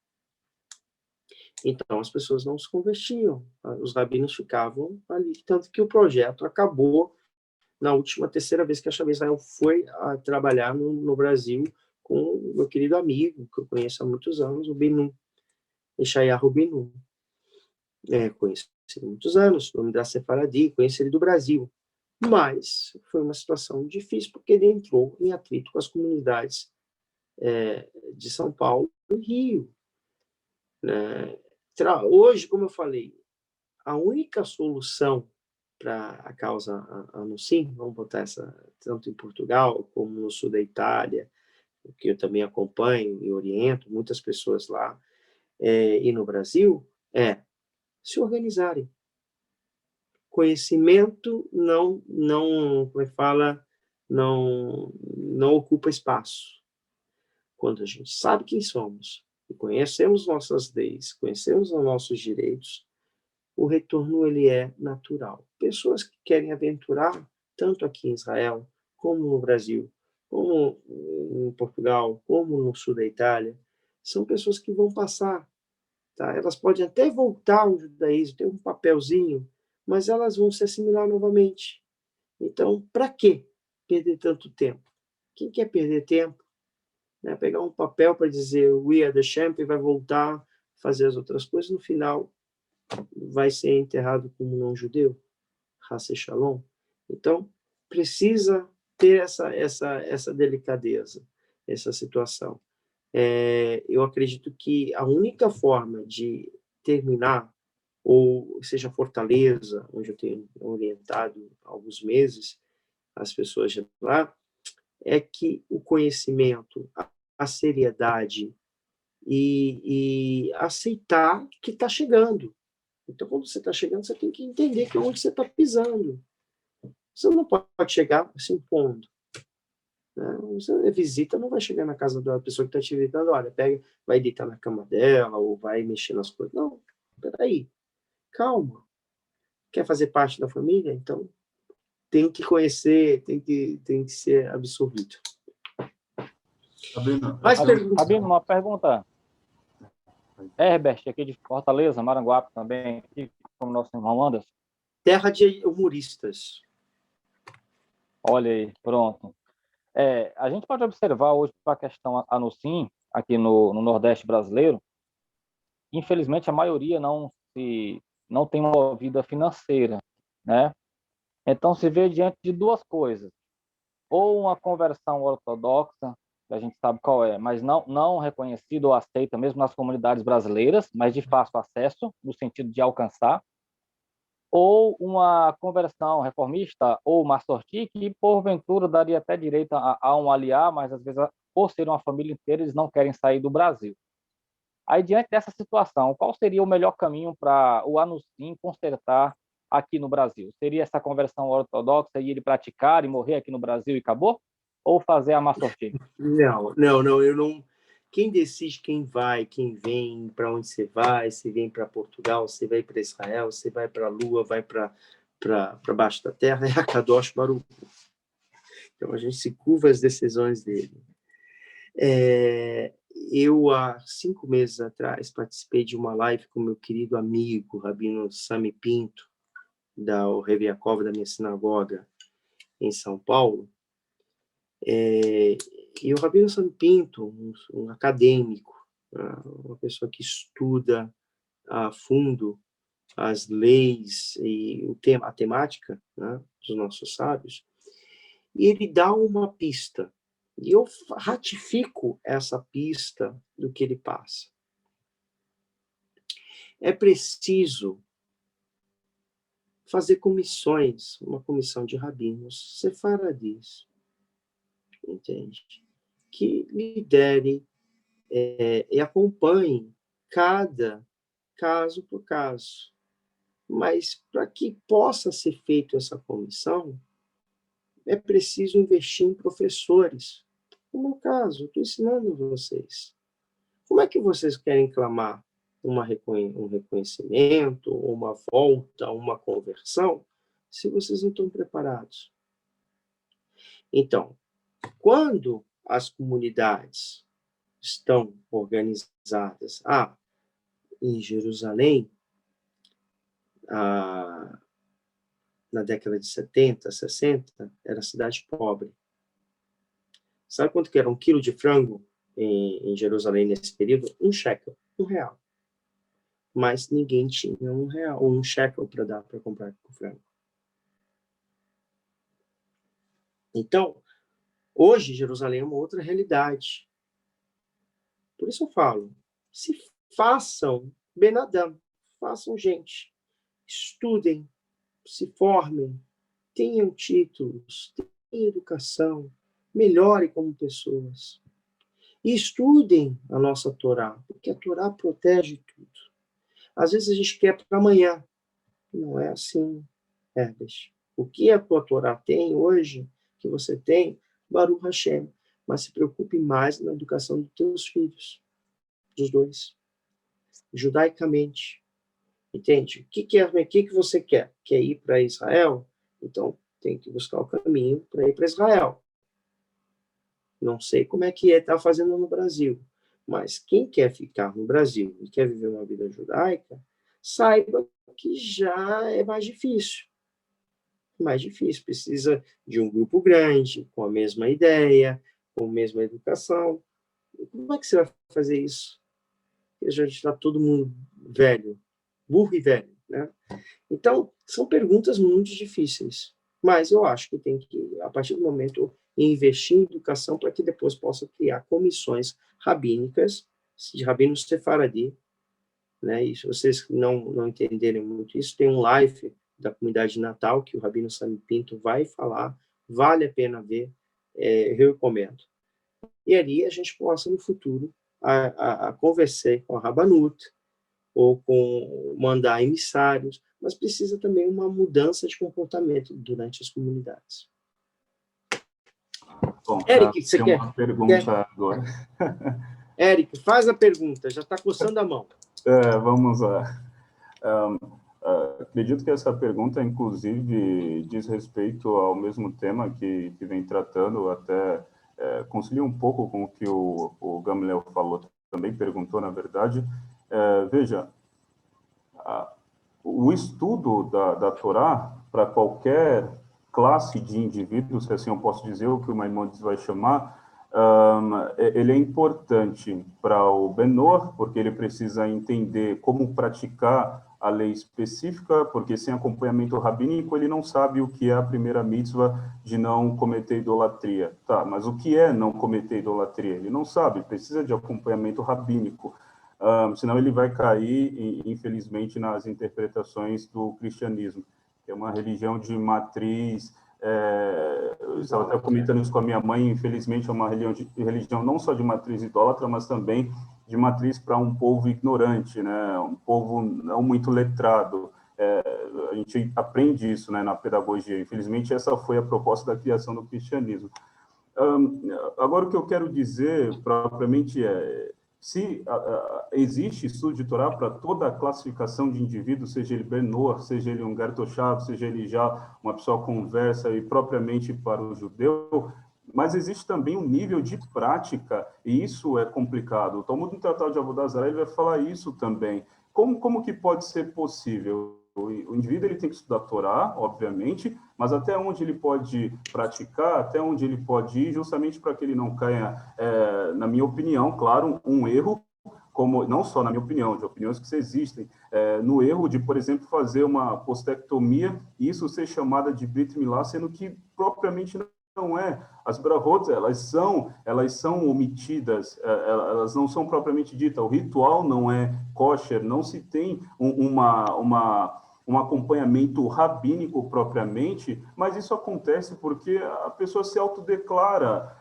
Então, as pessoas não se convertiam. Os rabinos ficavam ali. Tanto que o projeto acabou na última terceira vez que a Shavei Israel foi a trabalhar no Brasil com o meu querido amigo, que eu conheço há muitos anos, o Binu, Yeshayahu Binu. Conheço ele há muitos anos, o nome da Sefaradi, conheço ele do Brasil. Mas foi uma situação difícil, porque ele entrou em atrito com as comunidades de São Paulo e Rio. Hoje, como eu falei, a única solução para a causa anuncim, vamos botar essa, tanto em Portugal como no sul da Itália, que eu também acompanho e oriento muitas pessoas lá, e no Brasil, se organizarem. Conhecimento não como é que fala, não ocupa espaço. Quando a gente sabe quem somos, e conhecemos nossas leis, conhecemos os nossos direitos, o retorno ele é natural. Pessoas que querem aventurar, tanto aqui em Israel, como no Brasil, como em Portugal, como no sul da Itália, são pessoas que vão passar. Tá? Elas podem até voltar ao judaísmo, ter um papelzinho, mas elas vão se assimilar novamente. Então, para que perder tanto tempo? Quem quer perder tempo? Né? Pegar um papel para dizer we are the champ e vai voltar, fazer as outras coisas, no final vai ser enterrado como não judeu, Hasse Shalom. Então, precisa ter essa delicadeza, essa situação. Eu acredito que a única forma de terminar, ou seja, Fortaleza, onde eu tenho orientado há alguns meses as pessoas de lá, é que o conhecimento, a seriedade e aceitar que está chegando. Então, quando você está chegando, você tem que entender que onde você está pisando. Você não pode chegar se impondo. Né? Você visita, não vai chegar na casa da pessoa que está te visitando, olha, pega, vai deitar na cama dela, ou vai mexer nas coisas. Não, peraí, calma. Quer fazer parte da família? Então, tem que conhecer, tem que ser absorvido. Mais perguntas? Rabino, uma pergunta. Herbert, aqui de Fortaleza, Maranguape também, aqui, como nosso irmão Anderson. Terra de humoristas. Olha aí, pronto. A gente pode observar hoje para a questão Anusim, aqui no Nordeste brasileiro, infelizmente a maioria não tem uma vida financeira, né? Então se vê diante de duas coisas: ou uma conversão ortodoxa, que a gente sabe qual é, mas não reconhecida ou aceita mesmo nas comunidades brasileiras, mas de fácil acesso, no sentido de alcançar, ou uma conversão reformista ou massorti, que porventura daria até direito a um aliar, mas às vezes, por ser uma família inteira, eles não querem sair do Brasil. Aí, diante dessa situação, qual seria o melhor caminho para o Anusim consertar aqui no Brasil? Seria essa conversão ortodoxa e ele praticar e morrer aqui no Brasil e acabou? Ou fazer a massorti? Não, eu não. Quem decide quem vai, quem vem, para onde você vai, se vem para Portugal, você vai para Israel, você vai para a Lua, vai para baixo da terra, é a Kadosh Baruch. Então a gente se curva às decisões dele. Eu, há 5 meses atrás, participei de uma live com meu querido amigo, Rabino Sami Pinto, da Reviakov, da minha sinagoga, em São Paulo. E o Rabino Sami Pinto, um acadêmico, uma pessoa que estuda a fundo as leis e a temática, né, dos nossos sábios, e ele dá uma pista. E eu ratifico essa pista do que ele passa. É preciso fazer comissões, uma comissão de rabinos sefaradis, entende? Que lidere e acompanhe cada caso por caso. Mas para que possa ser feita essa comissão, é preciso investir em professores. No meu caso, eu estou ensinando vocês. Como é que vocês querem clamar um reconhecimento, uma volta, uma conversão, se vocês não estão preparados? Então, quando as comunidades estão organizadas, em Jerusalém, na década de 70, 60, era cidade pobre. Sabe quanto que era 1 quilo de frango em Jerusalém nesse período? 1 shekel, R$1. Mas ninguém tinha R$1 ou 1 shekel para dar para comprar com frango. Então, hoje Jerusalém é uma outra realidade. Por isso eu falo, se façam Ben Adam, façam gente, estudem, se formem, tenham títulos, tenham educação, melhorem como pessoas. E estudem a nossa Torá, porque a Torá protege tudo. Às vezes a gente quer para amanhã. Não é assim, Herbert. O que a tua Torá tem hoje, que você tem, Baruch Hashem, mas se preocupe mais na educação dos teus filhos, dos dois, judaicamente. Entende? O que você quer? Quer ir para Israel? Então, tem que buscar o caminho para ir para Israel. Não sei como é que está fazendo no Brasil, mas quem quer ficar no Brasil e quer viver uma vida judaica, saiba que já é mais difícil. Mais difícil, precisa de um grupo grande, com a mesma ideia, com a mesma educação. Como é que você vai fazer isso? Porque já está todo mundo velho, burro e velho, né? Então, são perguntas muito difíceis, mas eu acho que tem que, a partir do momento, investir em educação para que depois possa criar comissões rabínicas, de rabino sefaradi, né? E se vocês não entenderem muito isso, tem um live da comunidade de Natal que o rabino Sami Pinto vai falar, vale a pena ver, eu recomendo. E ali a gente possa, no futuro, a conversar com a Rabanut, ou com mandar emissários, mas precisa também uma mudança de comportamento durante as comunidades. Bom, Eric, você tem quer? uma pergunta agora. Eric, faz a pergunta, já está coçando a mão. Vamos lá. Acredito que essa pergunta, inclusive, diz respeito ao mesmo tema que vem tratando, até concilia um pouco com o que o Gamliel falou, também perguntou, na verdade. Veja, o estudo da Torá, para qualquer classe de indivíduos, se assim eu posso dizer, o que o Maimonides vai chamar, ele é importante para o Benor, porque ele precisa entender como praticar a lei específica, porque sem acompanhamento rabínico ele não sabe o que é a primeira mitzvah de não cometer idolatria. Tá, mas o que é não cometer idolatria? Ele não sabe, precisa de acompanhamento rabínico. Senão ele vai cair, infelizmente, nas interpretações do cristianismo, que é uma religião de matriz. Eu estava até comentando isso com a minha mãe, infelizmente é uma religião não só de matriz idólatra, mas também de matriz para um povo ignorante, né? Um povo não muito letrado. A gente aprende isso, né, na pedagogia. Infelizmente, essa foi a proposta da criação do cristianismo. Agora, o que eu quero dizer, propriamente, se existe estudo de Torá para toda a classificação de indivíduos, seja ele Benor, seja ele um Gertoshav, seja ele já uma pessoa conversa e propriamente para o judeu, mas existe também um nível de prática, e isso é complicado. O Talmud no Tratado de Avodah Zarah ele vai falar isso também. Como que pode ser possível? O indivíduo ele tem que estudar a Torá, obviamente, mas até onde ele pode praticar, até onde ele pode ir, justamente para que ele não caia, na minha opinião, claro, um erro, como não só na minha opinião, de opiniões que existem, no erro de, por exemplo, fazer uma postectomia e isso ser chamada de Brit Milá, sendo que propriamente não é. As brahot, elas são omitidas, elas não são propriamente ditas. O ritual não é kosher, não se tem um acompanhamento rabínico propriamente, mas isso acontece porque a pessoa se autodeclara.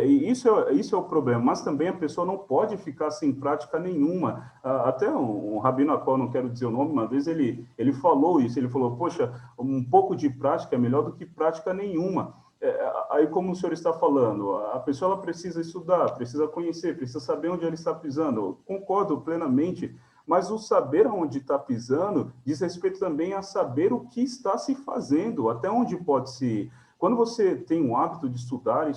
Isso é o problema, mas também a pessoa não pode ficar sem prática nenhuma. Até um rabino, a qual não quero dizer o nome, uma vez ele falou isso, ele falou, poxa, um pouco de prática é melhor do que prática nenhuma. Aí, como o senhor está falando, a pessoa ela precisa estudar, precisa conhecer, precisa saber onde ela está pisando. Eu concordo plenamente, mas o saber onde está pisando diz respeito também a saber o que está se fazendo, até onde pode se ir. Quando você tem o hábito de estudar,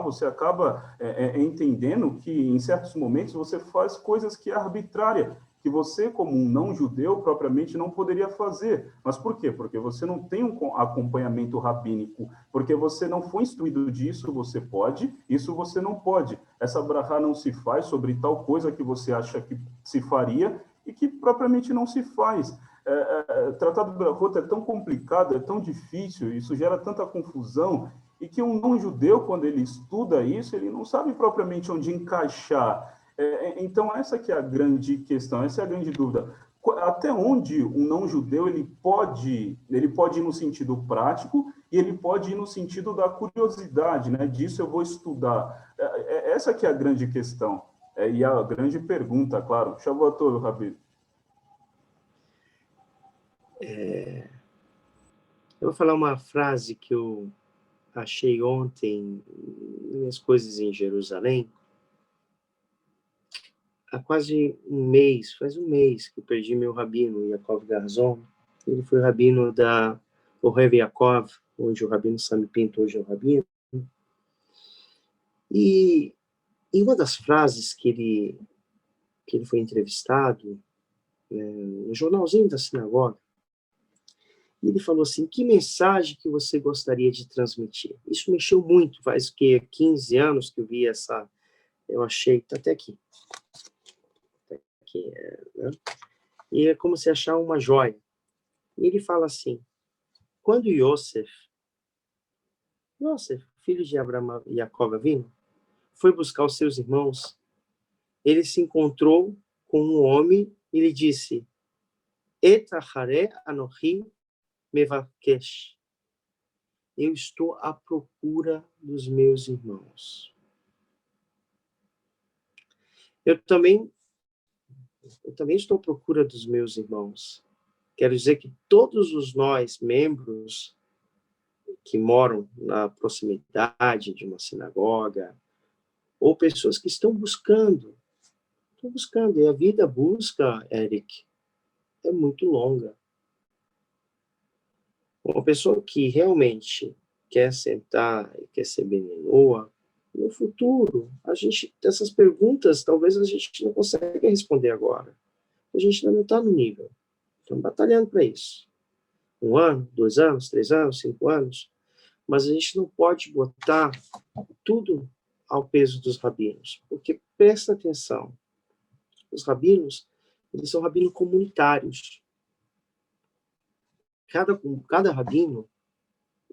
você acaba entendendo que, em certos momentos, você faz coisas que é arbitrária, que você, como um não-judeu, propriamente não poderia fazer. Mas por quê? Porque você não tem um acompanhamento rabínico, porque você não foi instruído disso, você pode, isso você não pode. Essa brahá não se faz sobre tal coisa que você acha que se faria e que propriamente não se faz. Tratado de brahot é tão complicado, é tão difícil, isso gera tanta confusão, e que um não-judeu, quando ele estuda isso, ele não sabe propriamente onde encaixar. Então, essa que é a grande questão, essa é a grande dúvida. Até onde um não-judeu ele pode ir no sentido prático e ele pode ir no sentido da curiosidade, né? Disso eu vou estudar. Essa que é a grande questão. E a grande pergunta, claro. Shavuot, Rabi. Eu vou falar uma frase que eu achei ontem minhas coisas em Jerusalém. Há quase um mês, faz um mês que eu perdi meu rabino, Yaakov Garzon. Ele foi rabino da Ohev Yaakov, onde o rabino Sami Pinto hoje é o rabino. E em uma das frases que ele foi entrevistado, no jornalzinho da sinagoga, ele falou assim: que mensagem que você gostaria de transmitir? Isso mexeu muito, faz o quê? 15 anos que eu vi essa, eu achei, tá até aqui. Né? E é como se achar uma joia. E ele fala assim: quando Yosef, filho de Abraão e Jacob Avinu, foi buscar os seus irmãos, ele se encontrou com um homem e lhe disse: Et achareh anochi mevakesh. Eu estou à procura dos meus irmãos. Eu também estou à procura dos meus irmãos. Quero dizer que todos os nós, membros que moram na proximidade de uma sinagoga, ou pessoas que estão buscando, e a vida busca, Eric, é muito longa. Uma pessoa que realmente quer sentar e quer ser benenoa, no futuro, essas perguntas, talvez a gente não consiga responder agora. A gente ainda não está no nível. Estamos batalhando para isso. 1 ano, 2 anos, 3 anos, 5 anos. Mas a gente não pode botar tudo ao peso dos rabinos. Porque, presta atenção, os rabinos, eles são rabinos comunitários. Cada rabino,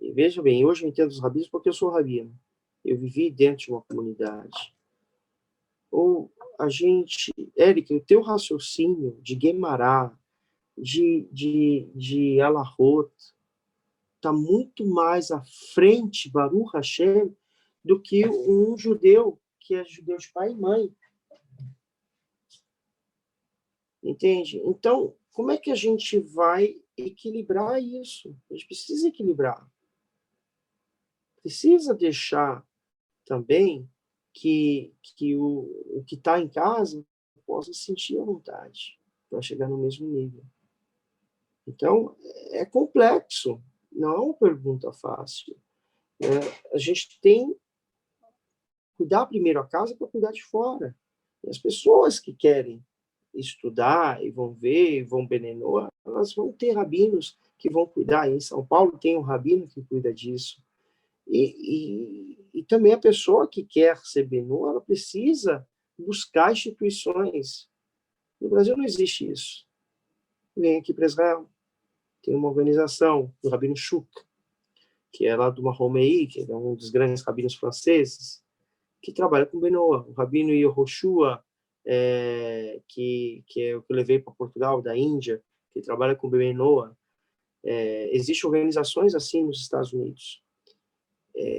e veja bem, hoje eu entendo os rabinos porque eu sou rabino. Eu vivi dentro de uma comunidade. Ou a gente, Eric, o teu raciocínio de Guemará, de Alahot, está muito mais à frente, Baruch Hashem, do que um judeu, que é judeu de pai e mãe. Entende? Então, como é que a gente vai equilibrar isso? A gente precisa equilibrar. Precisa deixar também que o que está em casa possa sentir a vontade para chegar no mesmo nível. Então, é complexo. Não é uma pergunta fácil. A gente tem que cuidar primeiro a casa para cuidar de fora. E as pessoas que querem estudar e vão ver, vão benenoa, elas vão ter rabinos que vão cuidar. Em São Paulo tem um rabino que cuida disso. E também a pessoa que quer ser benenoa, ela precisa buscar instituições. No Brasil não existe isso. Vem aqui para Israel, tem uma organização, o Rabino Shuk, que é lá do Mahomei, que é um dos grandes rabinos franceses, que trabalha com Benoa. O Rabino Yehoshua, que é o que eu levei para Portugal, da Índia, que trabalha com Benoa. Existem organizações assim nos Estados Unidos.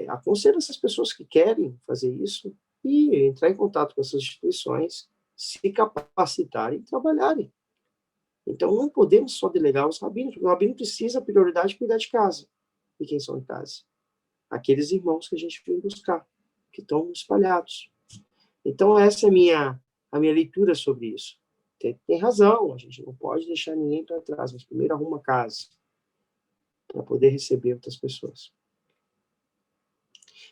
Aconselho essas pessoas que querem fazer isso e entrar em contato com essas instituições, se capacitarem e trabalharem. Então, não podemos só delegar aos rabinos, porque o rabino precisa, a prioridade, cuidar de casa. E quem são em casa? Aqueles irmãos que a gente vem buscar, que estão espalhados. Então, essa é a minha leitura sobre isso. Tem razão, a gente não pode deixar ninguém para trás, mas primeiro arruma a casa, para poder receber outras pessoas.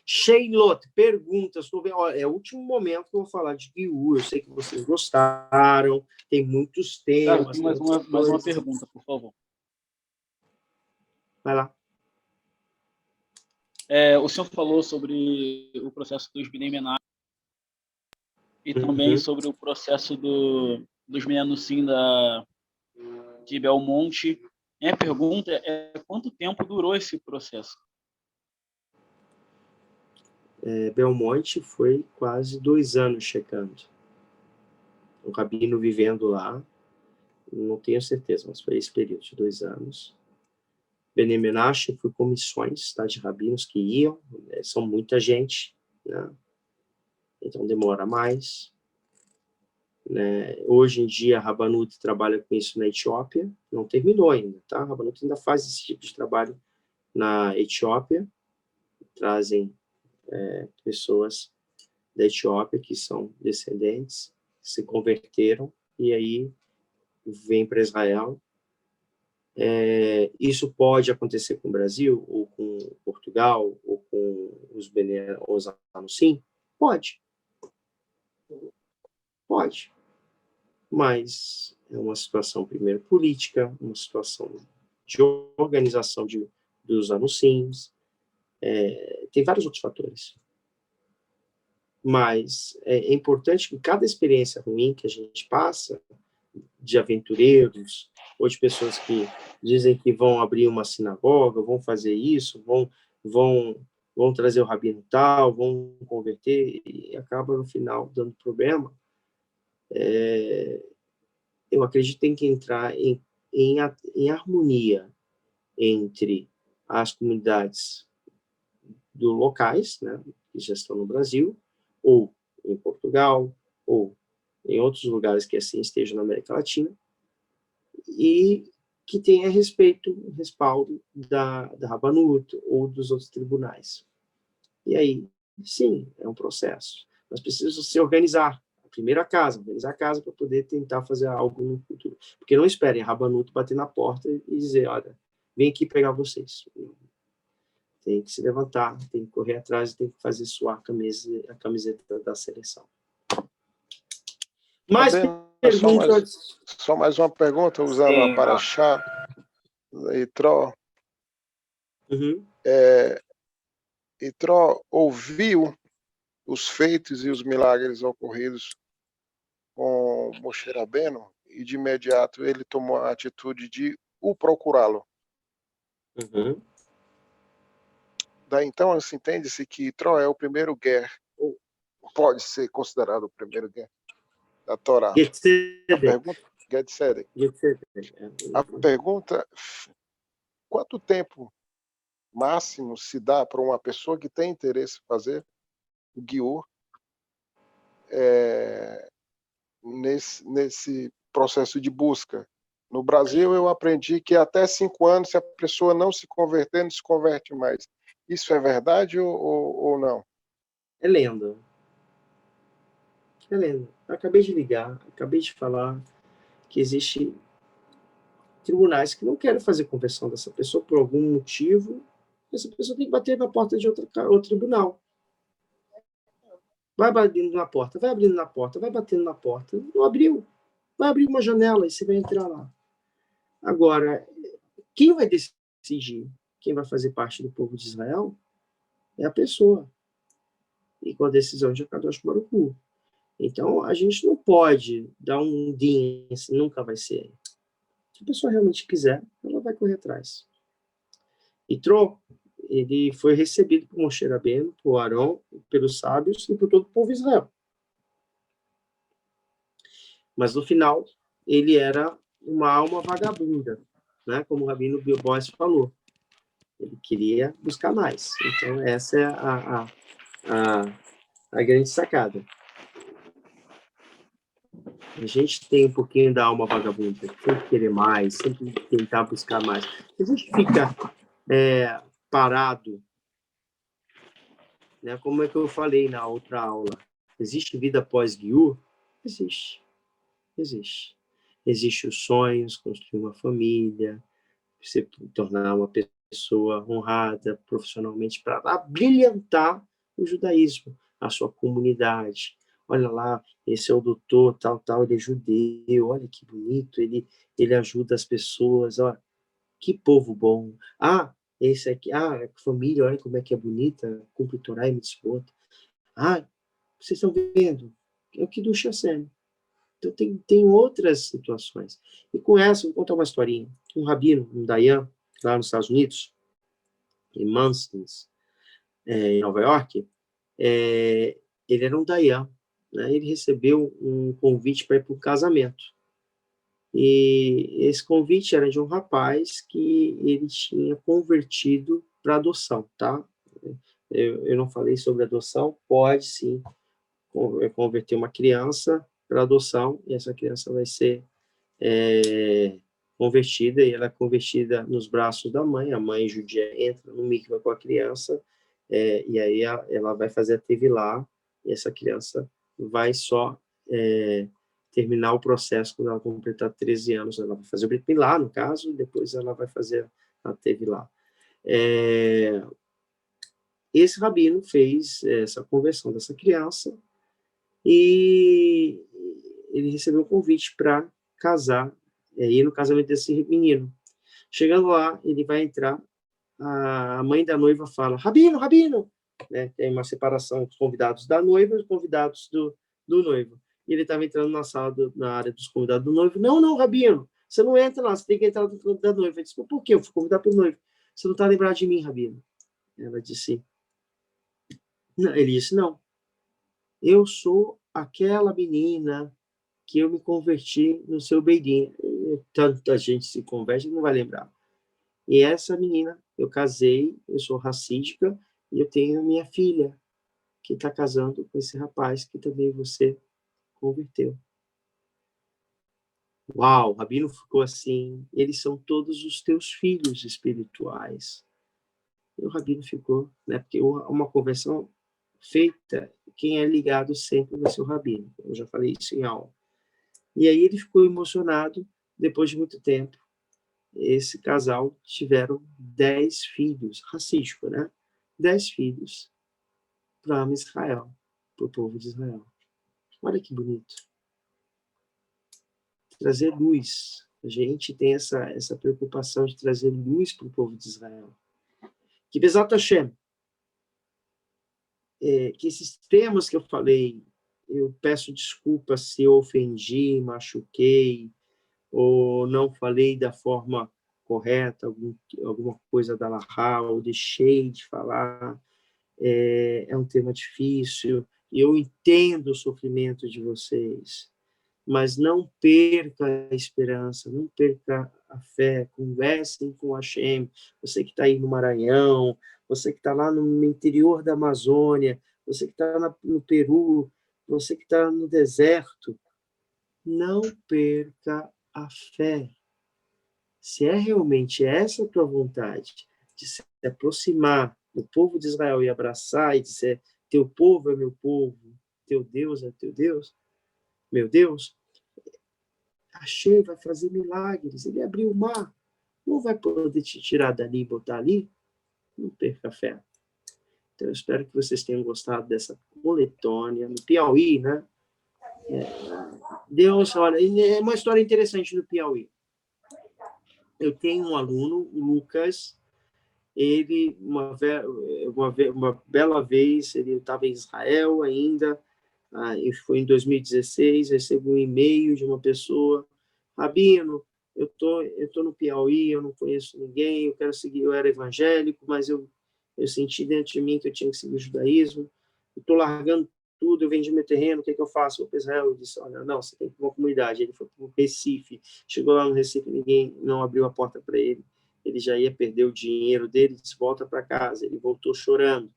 Sheilot, perguntas. É o último momento que eu vou falar de Giu. Eu sei que vocês gostaram, tem muitos temas. Tem mais uma pergunta, por favor. Vai lá. O senhor falou sobre o processo dos Bnei Menach e também sobre o processo dos Menusim de Belmonte. Minha pergunta é quanto tempo durou esse processo? Belmonte foi quase 2 anos checando. O rabino vivendo lá, não tenho certeza, mas foi esse período de 2 anos. Bnei Menach foi comissões, tá, de rabinos que iam, são muita gente, né? Então demora mais. Né? Hoje em dia a Rabanut trabalha com isso na Etiópia, não terminou ainda, tá? A Rabanut ainda faz esse tipo de trabalho na Etiópia, trazem pessoas da Etiópia que são descendentes, se converteram e aí vêm para Israel. Isso pode acontecer com o Brasil, ou com Portugal, ou com os Sim? Pode. Pode. Mas é uma situação, primeiro, política, uma situação de organização dos anuncios, tem vários outros fatores. Mas é importante que cada experiência ruim que a gente passa, de aventureiros, ou de pessoas que dizem que vão abrir uma sinagoga, vão fazer isso, vão trazer o rabino tal, vão converter, e acaba, no final, dando problema, eu acredito que tem que entrar em harmonia entre as comunidades locais, né, que já estão no Brasil, ou em Portugal, ou em outros lugares que assim estejam na América Latina, e que tenha respaldo da Rabanut ou dos outros tribunais. E aí, sim, é um processo. Mas precisa se organizar. Primeiro organizar a casa para poder tentar fazer algo no futuro. Porque não esperem a Rabanut bater na porta e dizer, olha, vem aqui pegar vocês. Tem que se levantar, tem que correr atrás, tem que fazer suar a camiseta da seleção. Mais perguntas? Só mais uma pergunta, usando a Paraxá, Itró. Itró ouviu os feitos e os milagres ocorridos com Moshe Rabbeinu e de imediato ele tomou a atitude de o procurá-lo. Daí então assim, entende-se que Itró é o primeiro ger, ou pode ser considerado o primeiro ger da Torá. A pergunta, quanto tempo máximo se dá para uma pessoa que tem interesse em fazer o Giur nesse processo de busca? No Brasil, eu aprendi que até 5 anos, se a pessoa não se converter, não se converte mais. Isso é verdade ou não? É lenda. É lenda. Eu acabei de ligar, acabei de falar que existe tribunais que não querem fazer conversão dessa pessoa por algum motivo. Essa pessoa tem que bater na porta de outro tribunal. Vai abrindo na porta, vai abrindo na porta, vai batendo na porta. Não abriu. Vai abrir uma janela e você vai entrar lá. Agora, quem vai decidir quem vai fazer parte do povo de Israel é a pessoa. E com a decisão de Akadosh Baruch Hu. Então, a gente não pode dar um din, assim, nunca vai ser. Se a pessoa realmente quiser, ela vai correr atrás. Itró, ele foi recebido por Moshe Rabbeinu, por Arão, pelos sábios e por todo o povo de Israel. Mas, no final, ele era uma alma vagabunda, né? Como o Rabino Bilbois falou. Ele queria buscar mais. Então, essa é a grande sacada. A gente tem um pouquinho da alma vagabunda, sempre querer mais, sempre tentar buscar mais. A gente fica parado, né? Como é que eu falei na outra aula? Existe vida pós-Giur? Existe. Existe. Existem os sonhos, construir uma família, se tornar uma pessoa honrada profissionalmente para brilhantar o judaísmo, a sua comunidade. Olha lá, esse é o doutor, tal, ele é judeu, olha que bonito, ele ajuda as pessoas, olha, que povo bom. Esse aqui, família, olha como é que é bonita, cumpre Torá e Mitzvot. Vocês estão vendo? É o que do Hashem. Então, tem outras situações. E com essa, vou contar uma historinha. Um rabino, um dayan, lá nos Estados Unidos, em Manston, em Nova York, ele era um dayan, né? Ele recebeu um convite para ir para o casamento. E esse convite era de um rapaz que ele tinha convertido para adoção, tá? Eu não falei sobre adoção, pode sim converter uma criança para adoção, e essa criança vai ser convertida, e ela é convertida nos braços da mãe, a mãe judia entra no mikvah com a criança, e aí ela vai fazer a Tevilá, e essa criança vai só terminar o processo quando ela completar 13 anos. Ela vai fazer o Brit Milá, no caso, e depois ela vai fazer a Tevilá. Esse rabino fez essa conversão dessa criança e ele recebeu um convite para casar, ir no casamento desse menino. Chegando lá, ele vai entrar, a mãe da noiva fala, Rabino, Rabino! Né? Tem uma separação dos convidados da noiva e os convidados do noivo. E ele estava entrando na sala, na área dos convidados do noivo. Não, não, Rabino, você não entra lá, você tem que entrar no canto da noiva. Ele disse, por quê? Eu fui convidado pelo noivo. Você não está lembrado de mim, Rabino? Ela disse, não. Ele disse, não, eu sou aquela menina que eu me converti no seu Beidim. Tanta gente se converte, não vai lembrar. E essa menina, eu casei, eu sou racídica, e eu tenho minha filha, que está casando com esse rapaz que também você converteu. Uau, o Rabino ficou assim, eles são todos os teus filhos espirituais. E o Rabino ficou, né, porque uma conversão feita, quem é ligado sempre vai ser o Rabino. Eu já falei isso em aula. E aí ele ficou emocionado, depois de muito tempo. Esse casal tiveram 10 filhos, racístico, né? 10 filhos para Israel, para o povo de Israel. Olha que bonito. Trazer luz. A gente tem essa preocupação de trazer luz para o povo de Israel. Que Bezat Hashem, que esses temas que eu falei, eu peço desculpa se eu ofendi, machuquei, ou não falei da forma correta, alguma coisa da Lahá, ou deixei de falar. É um tema difícil, e eu entendo o sofrimento de vocês, mas não perca a esperança, não perca a fé, conversem com Hashem, você que está aí no Maranhão, você que está lá no interior da Amazônia, você que está no Peru, você que está no deserto, não perca a fé. Se é realmente essa a tua vontade, de se aproximar do povo de Israel e abraçar e dizer, teu povo é meu povo, teu Deus é teu Deus, meu Deus, Hashem vai fazer milagres, ele abriu o mar, não vai poder te tirar dali e botar ali, não perca a fé. Então, eu espero que vocês tenham gostado dessa coletânea, no Piauí, né? Deus, olha, é uma história interessante no Piauí. Eu tenho um aluno, o Lucas, ele, uma bela vez, ele estava em Israel ainda, foi em 2016, recebo um e-mail de uma pessoa, Rabino, eu tô no Piauí, eu não conheço ninguém, eu quero seguir, eu era evangélico, mas eu senti dentro de mim que eu tinha que seguir o judaísmo, eu estou largando tudo, eu vendi meu terreno, o que eu faço? Eu vou para Israel, eu disse, olha, não, você tem que ir para uma comunidade. Ele foi para o Recife, chegou lá no Recife, ninguém não abriu a porta para ele, ele já ia perder o dinheiro dele, disse, volta para casa, ele voltou chorando.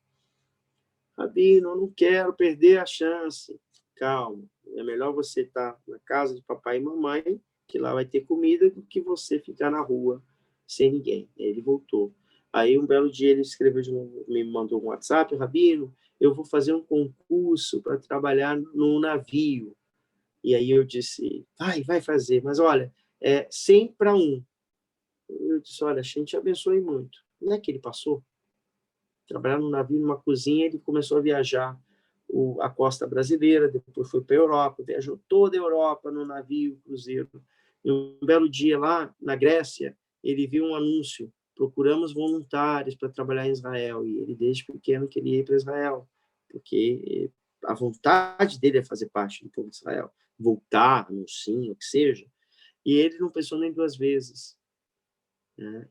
Rabino, eu não quero perder a chance. Calma, é melhor você estar na casa de papai e mamãe, que lá vai ter comida, do que você ficar na rua sem ninguém. Ele voltou. Aí, um belo dia, ele escreveu me mandou um WhatsApp, Rabino, eu vou fazer um concurso para trabalhar num navio. E aí eu disse, vai fazer, mas olha, 100 para 1. Eu disse, olha, a gente abençoe muito. Não é que ele passou? Trabalhar num navio, numa cozinha, ele começou a viajar a costa brasileira, depois foi para a Europa, viajou toda a Europa no navio, cruzeiro. E um belo dia lá, na Grécia, ele viu um anúncio, procuramos voluntários para trabalhar em Israel, e ele desde pequeno queria ir para Israel, porque a vontade dele é fazer parte do povo de Israel, voltar, no sim, o que seja, e ele não pensou nem 2 vezes.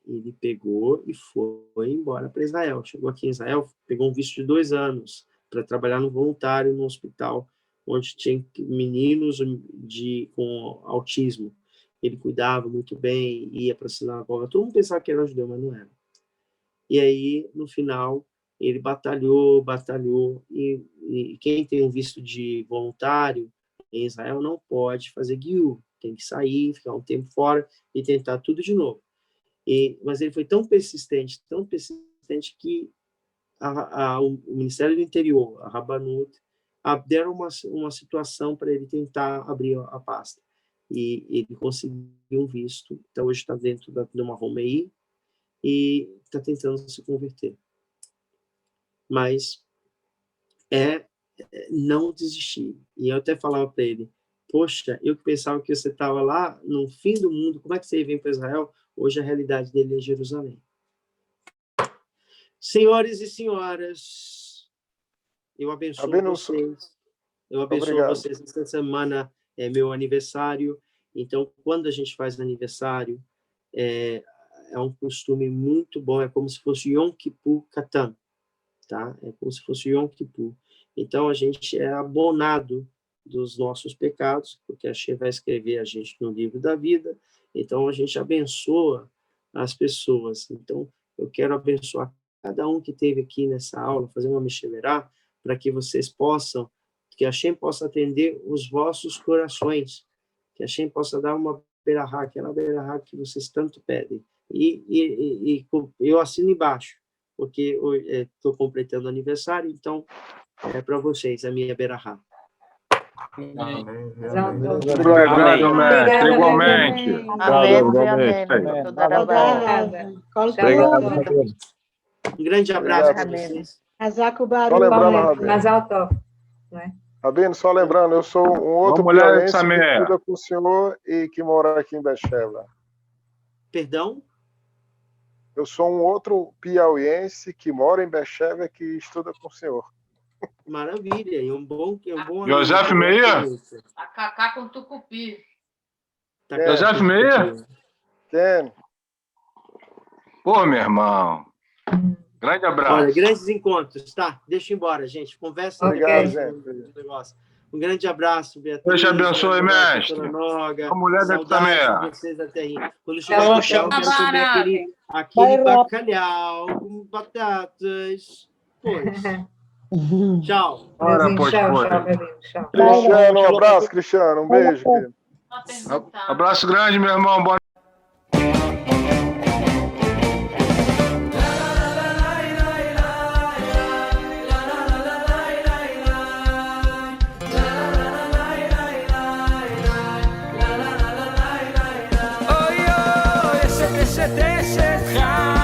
Ele pegou e foi embora para Israel. Chegou aqui em Israel, pegou um visto de 2 anos para trabalhar no voluntário no hospital, onde tinha meninos com autismo. Ele cuidava muito bem, ia para a sinagoga. Todo mundo pensava que era judeu, mas não era. E aí, no final, ele batalhou, e quem tem um visto de voluntário em Israel não pode fazer guiú, tem que sair, ficar um tempo fora e tentar tudo de novo. Mas ele foi tão persistente que o Ministério do Interior, a Rabanut, deram uma situação para ele tentar abrir a pasta. E ele conseguiu um visto, então hoje está dentro de uma Romei e está tentando se converter. Mas não desistir. E eu até falava para ele, poxa, eu que pensava que você estava lá no fim do mundo, como é que você vem para Israel? Hoje a realidade dele é Jerusalém. Senhores e senhoras, eu abençoo vocês. Eu abençoo vocês. Esta semana é meu aniversário, então quando a gente faz aniversário, é um costume muito bom, é como se fosse Yom Kippur Katan, tá? É como se fosse Yom Kippur. Então a gente é abonado dos nossos pecados, porque a Hashem vai escrever a gente no livro da vida, então a gente abençoa as pessoas. Então eu quero abençoar cada um que esteve aqui nessa aula, fazer uma mexeverá, para que vocês possam, que a Hashem possa atender os vossos corações, que a Hashem possa dar uma berahá, aquela berahá que vocês tanto pedem. E eu assino embaixo, porque estou completando aniversário, então é para vocês a minha berahá. Obrigado, mestre. Igualmente. Um grande abraço para vocês. Só lembrando, Rabino, só lembrando, eu sou um outro piauiense que estuda com o senhor e que mora aqui em Becheva. Perdão? Eu sou um outro piauiense que mora em Becheva e que estuda com o senhor. Maravilha, e um bom José Meia? Cacá com tucupi. José Meia? Quem? Pô, meu irmão. Grande abraço. Olha, grandes encontros, tá? Deixa eu ir embora, gente. Conversa. Obrigado, gente. Um grande abraço, Beatriz. Deus te abençoe, mestre. Noga, a mulher da saudades de vocês da terrinha. Quando chegar no chão, eu quero comer aquele bacalhau com batatas. Pois. Tchau. Ora, pois. Cristiano, um abraço, Cristiano. Um beijo, querido. Abraço grande, meu irmão. Boa אוי אוי, אשת אשת אשת חי